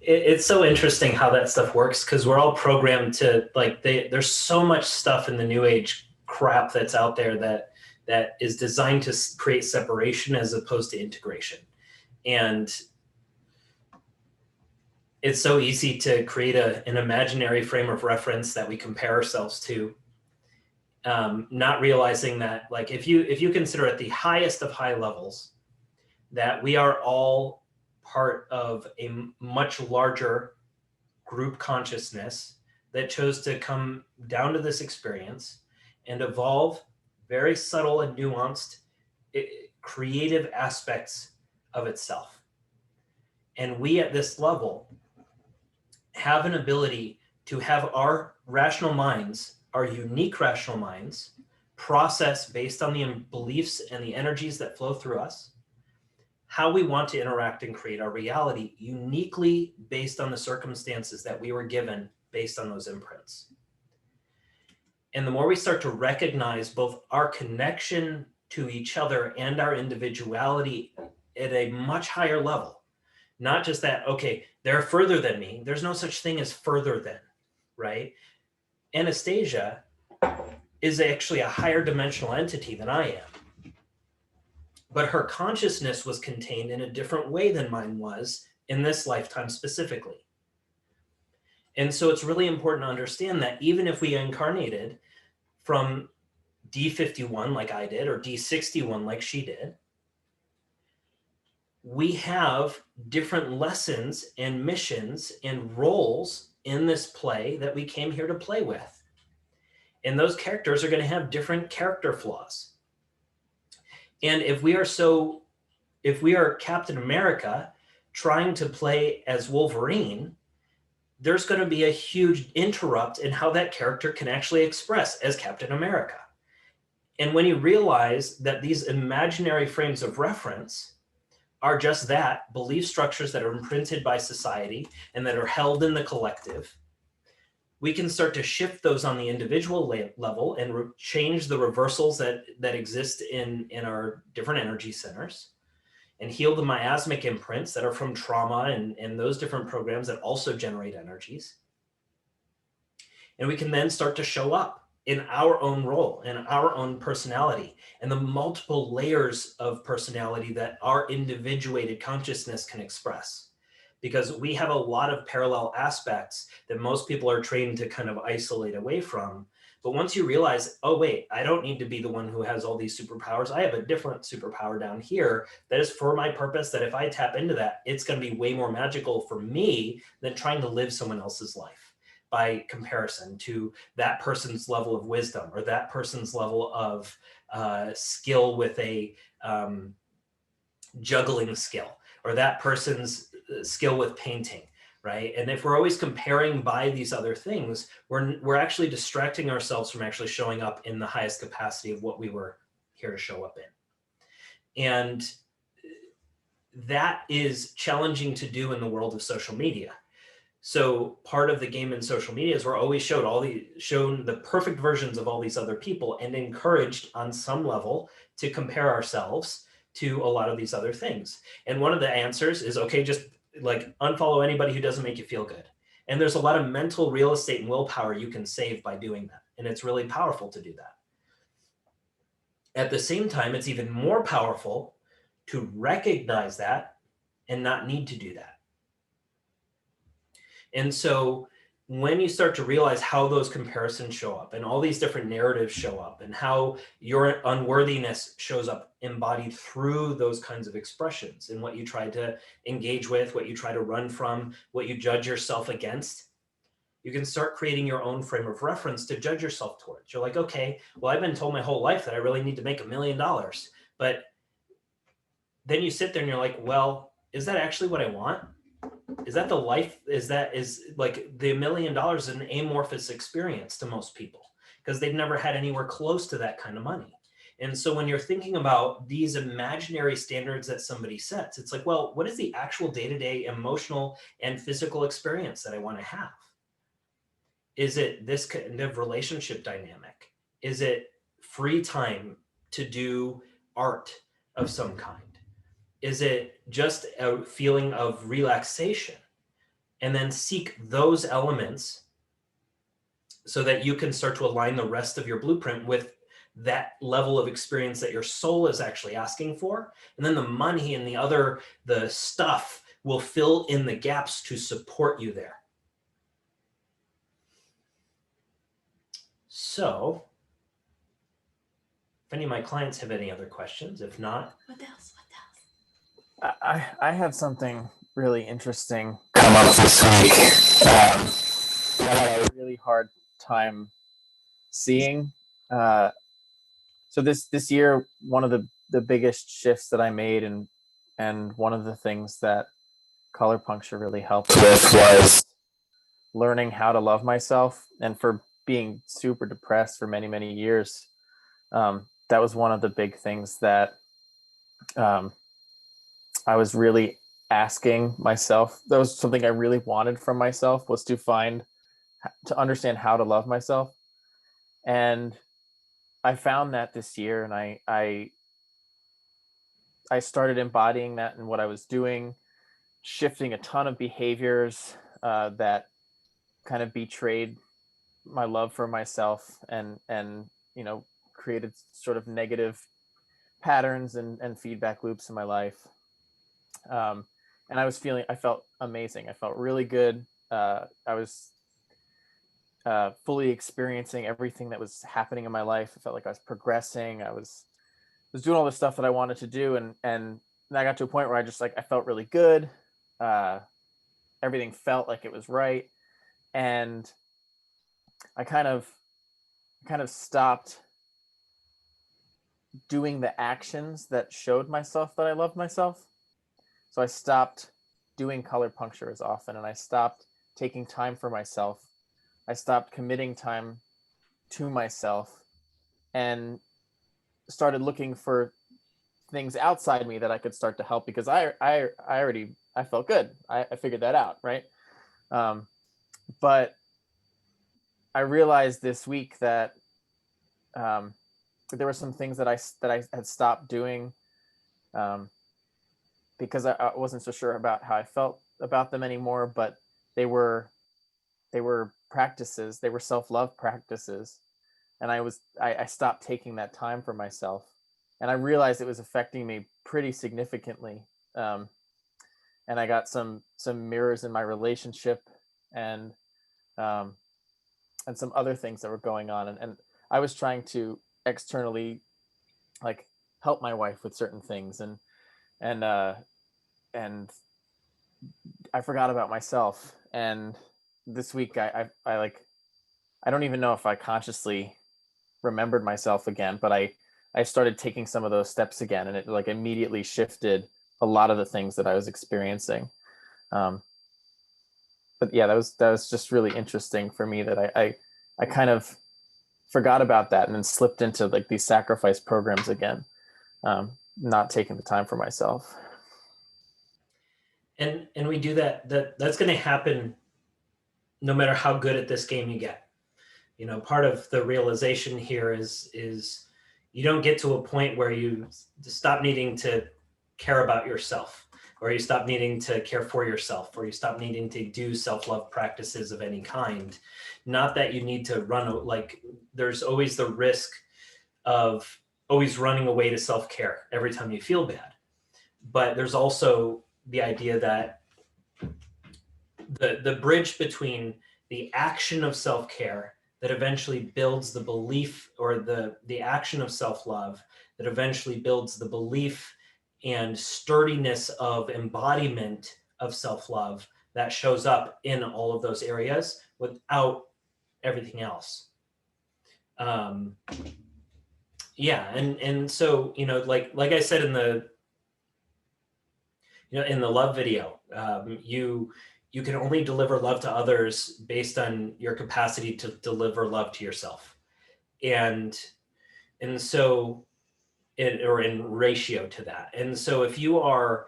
S1: It's so interesting how that stuff works, because we're all programmed to like there's so much stuff in the new age crap that's out there that is designed to create separation as opposed to integration. And it's so easy to create an imaginary frame of reference that we compare ourselves to, not realizing that like if you consider at the highest of high levels that we are all part of a much larger group consciousness that chose to come down to this experience and evolve very subtle and nuanced creative aspects of itself. And we at this level have an ability to have our rational minds, our unique rational minds, process based on the beliefs and the energies that flow through us, how we want to interact and create our reality uniquely based on the circumstances that we were given based on those imprints. And the more we start to recognize both our connection to each other and our individuality at a much higher level, not just that, okay, they're further than me. There's no such thing as further than, right? Anastasia is actually a higher dimensional entity than I am. But her consciousness was contained in a different way than mine was in this lifetime specifically. And so it's really important to understand that even if we incarnated from D51 like I did, or D61 like she did, we have different lessons and missions and roles in this play that we came here to play with. And those characters are going to have different character flaws. And if we are Captain America trying to play as Wolverine, there's going to be a huge interrupt in how that character can actually express as Captain America. And when you realize that these imaginary frames of reference are just that, belief structures that are imprinted by society and that are held in the collective, we can start to shift those on the individual level and change the reversals that exist in our different energy centers, and heal the miasmic imprints that are from trauma and those different programs that also generate energies. And we can then start to show up in our own role and our own personality and the multiple layers of personality that our individuated consciousness can express. Because we have a lot of parallel aspects that most people are trained to kind of isolate away from. But once you realize, oh, wait, I don't need to be the one who has all these superpowers. I have a different superpower down here that is for my purpose, that if I tap into that, it's going to be way more magical for me than trying to live someone else's life by comparison to that person's level of wisdom or that person's level of skill with a juggling skill, or that person's skill with painting, right? And if we're always comparing by these other things, we're actually distracting ourselves from actually showing up in the highest capacity of what we were here to show up in. And that is challenging to do in the world of social media. So part of the game in social media is we're always shown the perfect versions of all these other people and encouraged on some level to compare ourselves to a lot of these other things. And one of the answers is, okay, just like unfollow anybody who doesn't make you feel good. And there's a lot of mental real estate and willpower you can save by doing that. And it's really powerful to do that. At the same time, it's even more powerful to recognize that and not need to do that. And so when you start to realize how those comparisons show up and all these different narratives show up and how your unworthiness shows up embodied through those kinds of expressions and what you try to engage with, what you try to run from, what you judge yourself against, You can start creating your own frame of reference to judge yourself towards. You're like, okay, well, I've been told my whole life that I really need to make $1 million. But then you sit there and you're like, well, is that actually what I want? Is that the life? Is like the $1 million an amorphous experience to most people because they've never had anywhere close to that kind of money. And so when you're thinking about these imaginary standards that somebody sets, it's like, well, what is the actual day-to-day emotional and physical experience that I want to have? Is it this kind of relationship dynamic? Is it free time to do art of some kind? Is it just a feeling of relaxation? And then seek those elements so that you can start to align the rest of your blueprint with that level of experience that your soul is actually asking for. And then the money and the stuff will fill in the gaps to support you there. So if any of my clients have any other questions, if not.
S2: What else?
S5: I had something really interesting come up this week. I had a really hard time seeing. So this year, one of the biggest shifts that I made, and one of the things that color puncture really helped with was learning how to love myself. And for being super depressed for many, many years, that was one of the big things that I was really asking myself. That was something I really wanted from myself, was to understand how to love myself. And I found that this year, and I started embodying that in what I was doing, shifting a ton of behaviors that kind of betrayed my love for myself, and created sort of negative patterns and feedback loops in my life. And I felt amazing. I felt really good. I was fully experiencing everything that was happening in my life. I felt like I was progressing. I was doing all the stuff that I wanted to do. And I got to a point where I felt really good. Everything felt like it was right. And I kind of stopped doing the actions that showed myself that I loved myself. So I stopped doing color puncture as often, and I stopped taking time for myself. I stopped committing time to myself and started looking for things outside me that I could start to help, because I felt good. I figured that out, right? But I realized this week that there were some things that I had stopped doing because I wasn't so sure about how I felt about them anymore. But they were practices. They were self-love practices, and I stopped taking that time for myself, and I realized it was affecting me pretty significantly. And I got some mirrors in my relationship, and some other things that were going on, and I was trying to externally help my wife with certain things, and I forgot about myself. And this week I don't even know if I consciously remembered myself again, but I started taking some of those steps again, and it immediately shifted a lot of the things that I was experiencing. But yeah, that was just really interesting for me, that I kind of forgot about that and then slipped into these sacrifice programs again, not taking the time for myself.
S1: And we do that's going to happen no matter how good at this game you get. Part of the realization here is you don't get to a point where you stop needing to care about yourself, or you stop needing to care for yourself, or you stop needing to do self-love practices of any kind. Not that you need to run, there's always the risk of always running away to self-care every time you feel bad. But there's also the idea that the bridge between the action of self-care that eventually builds the belief, or the action of self-love that eventually builds the belief and sturdiness of embodiment of self-love that shows up in all of those areas without everything else. Yeah, and so, you know, like I said in the, you know, in the love video, you can only deliver love to others based on your capacity to deliver love to yourself, and so or in ratio to that. And so if you are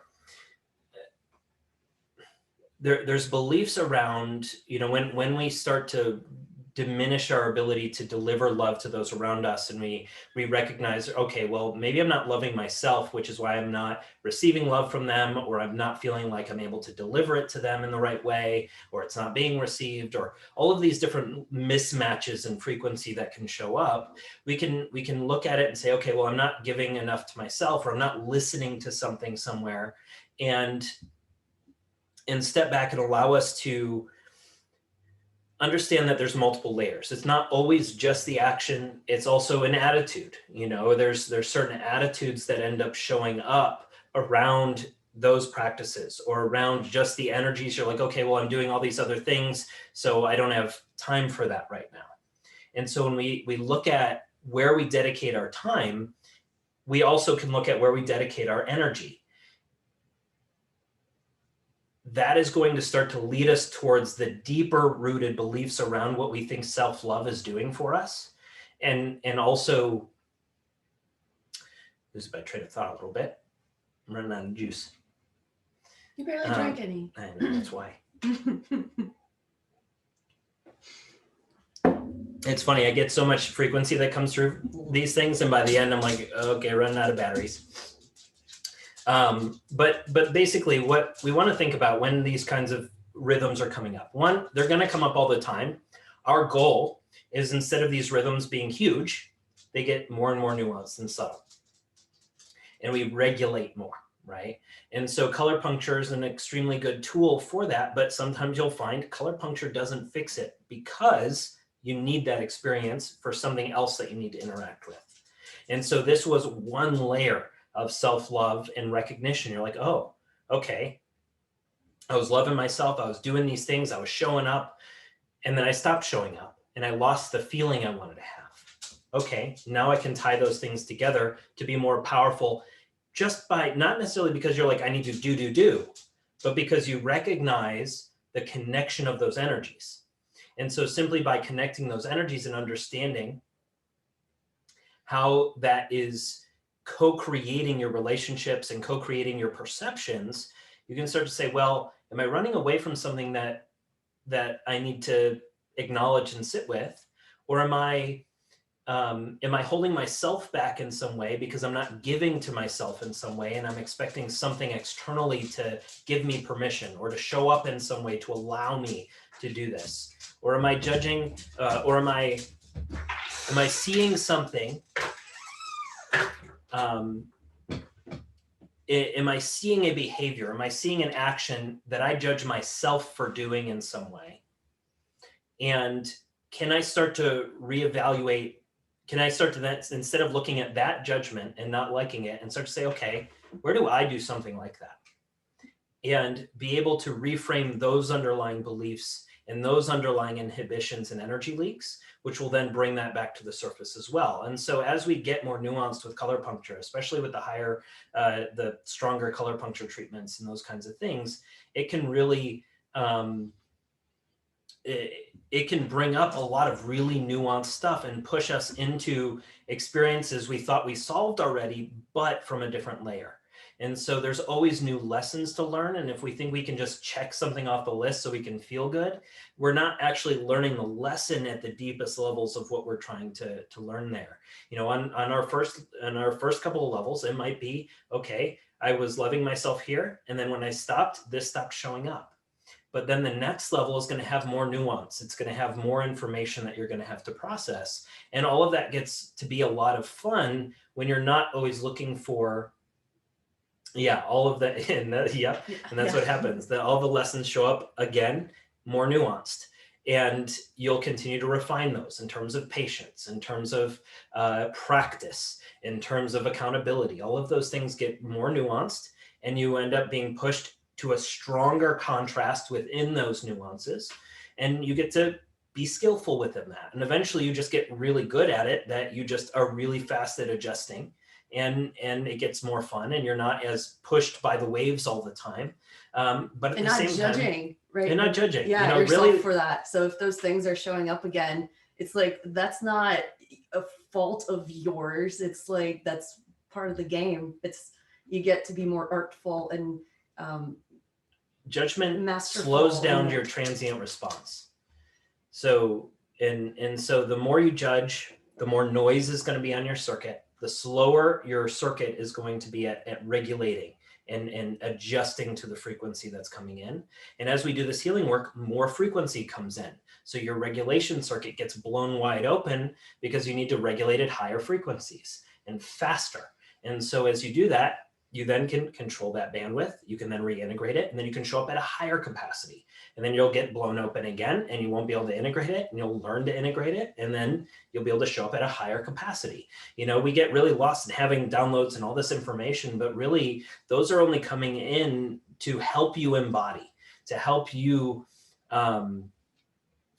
S1: there's beliefs around, you know, when we start to diminish our ability to deliver love to those around us, and we recognize, okay, well, maybe I'm not loving myself, which is why I'm not receiving love from them, or I'm not feeling like I'm able to deliver it to them in the right way, or it's not being received, or all of these different mismatches in frequency that can show up. We can look at it and say, okay, well, I'm not giving enough to myself, or I'm not listening to something somewhere, and step back and allow us to understand that there's multiple layers. It's not always just the action, it's also an attitude. You know, there's certain attitudes that end up showing up around those practices, or around just the energies. You're like, okay, well, I'm doing all these other things, so I don't have time for that right now. And so when we look at where we dedicate our time, we also can look at where we dedicate our energy. That is going to start to lead us towards the deeper rooted beliefs around what we think self-love is doing for us. And also, lose my train of thought a little bit. I'm running out of juice.
S2: You barely drank any.
S1: I know, that's why. It's funny, I get so much frequency that comes through these things, and by the end I'm like, okay, running out of batteries. But basically what we want to think about when these kinds of rhythms are coming up, one, they're going to come up all the time. Our goal is, instead of these rhythms being huge, they get more and more nuanced and subtle, and we regulate more, right? And so color puncture is an extremely good tool for that, but sometimes you'll find color puncture doesn't fix it, because you need that experience for something else that you need to interact with. And so this was one layer of self-love and recognition. You're like, oh, okay, I was loving myself, I was doing these things, I was showing up, and then I stopped showing up and I lost the feeling I wanted to have. Okay, now I can tie those things together to be more powerful, just by, not necessarily because you're like, I need to do, but because you recognize the connection of those energies. And so simply by connecting those energies and understanding how that is co-creating your relationships and co-creating your perceptions, you can start to say, well, am I running away from something that I need to acknowledge and sit with? Or am I holding myself back in some way because I'm not giving to myself in some way, and I'm expecting something externally to give me permission, or to show up in some way to allow me to do this? Or am I judging, or am I seeing something? Am I seeing a behavior? Am I seeing an action that I judge myself for doing in some way? And can I start to reevaluate? Can I start to then, instead of looking at that judgment and not liking it, and start to say, okay, where do I do something like that? And be able to reframe those underlying beliefs and those underlying inhibitions and energy leaks, which will then bring that back to the surface as well. And so as we get more nuanced with color puncture, especially with the higher, the stronger color puncture treatments and those kinds of things, it can really, it can bring up a lot of really nuanced stuff and push us into experiences we thought we solved already, but from a different layer. And so there's always new lessons to learn. And if we think we can just check something off the list so we can feel good, we're not actually learning the lesson at the deepest levels of what we're trying to learn there. You know, on our first couple of levels, it might be, okay, I was loving myself here, and then when I stopped, this stopped showing up. But then the next level is going to have more nuance. It's going to have more information that you're going to have to process. And all of that gets to be a lot of fun when you're not always looking for, all of that. And that's what happens. That all the lessons show up again, more nuanced. And you'll continue to refine those in terms of patience, in terms of practice, in terms of accountability. All of those things get more nuanced, and you end up being pushed to a stronger contrast within those nuances, and you get to be skillful within that. And eventually you just get really good at it, that you just are really fast at adjusting, and it gets more fun, and you're not as pushed by the waves all the time. But at
S2: And
S1: the
S2: not
S1: same
S2: judging,
S1: time,
S2: right?
S1: and not judging,
S2: Yeah,
S1: you know,
S2: yourself
S1: really
S2: for that. So if those things are showing up again, it's like, that's not a fault of yours. It's like, that's part of the game. It's, you get to be more artful and
S1: judgment
S2: masterful
S1: slows down
S2: in
S1: your
S2: it.
S1: transient response. So, and so the more you judge, the more noise is going to be on your circuit, the slower your circuit is going to be at regulating and adjusting to the frequency that's coming in. And as we do this healing work, more frequency comes in. So your regulation circuit gets blown wide open because you need to regulate at higher frequencies and faster. And so as you do that, you then can control that bandwidth. You can then reintegrate it, and then you can show up at a higher capacity. And then you'll get blown open again, and you won't be able to integrate it, and you'll learn to integrate it, and then you'll be able to show up at a higher capacity. You know, we get really lost in having downloads and all this information, but really those are only coming in to help you embody, to help you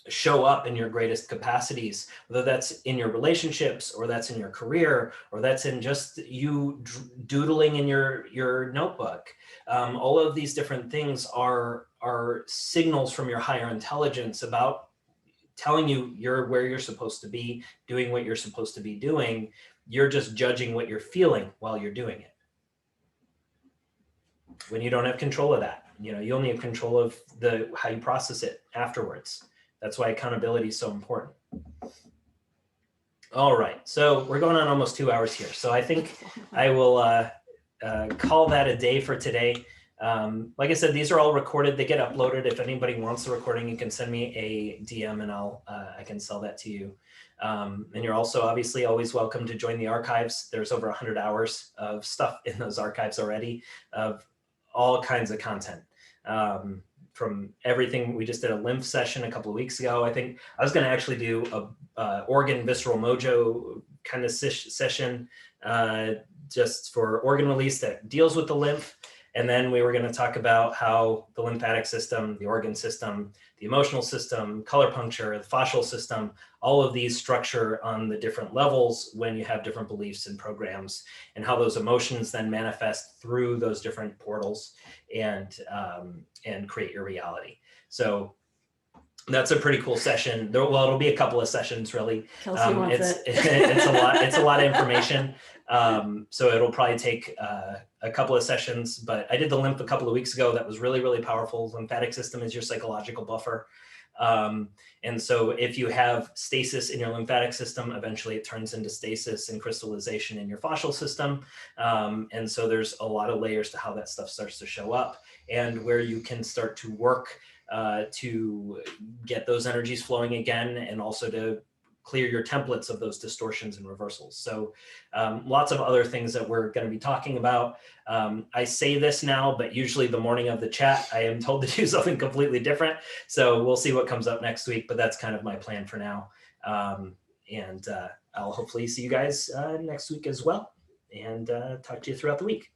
S1: show up in your greatest capacities, whether that's in your relationships, or that's in your career, or that's in just you doodling in your notebook. All of these different things are signals from your higher intelligence about telling you you're where you're supposed to be, doing what you're supposed to be doing. You're just judging what you're feeling while you're doing it. When you don't have control of that, you know, you only have control of how you process it afterwards. That's why accountability is so important. All right, so we're going on almost 2 hours here. So I think I will call that a day for today. Like I said, these are all recorded. They get uploaded. If anybody wants the recording, you can send me a DM and I can sell that to you. And you're also obviously always welcome to join the archives. There's over 100 hours of stuff in those archives already, of all kinds of content. From everything. We just did a lymph session a couple of weeks ago. I think I was going to actually do a organ visceral mojo kind of session just for organ release that deals with the lymph. And then we were going to talk about how the lymphatic system, the organ system, the emotional system, color puncture, the fascial system, all of these structure on the different levels when you have different beliefs and programs, and how those emotions then manifest through those different portals and create your reality. So that's a pretty cool session. Well, it'll be a couple of sessions really.
S2: Kelsey wants it.
S1: It's a lot of information. So it'll probably take a couple of sessions, but I did the lymph a couple of weeks ago. That was really, really powerful. Lymphatic system is your psychological buffer. And so if you have stasis in your lymphatic system, eventually it turns into stasis and crystallization in your fascial system. And so there's a lot of layers to how that stuff starts to show up, and where you can start to work to get those energies flowing again, and also to clear your templates of those distortions and reversals. So lots of other things that we're going to be talking about. I say this now, but usually the morning of the chat, I am told to do something completely different. So we'll see what comes up next week, but that's kind of my plan for now. And I'll hopefully see you guys next week as well, and talk to you throughout the week.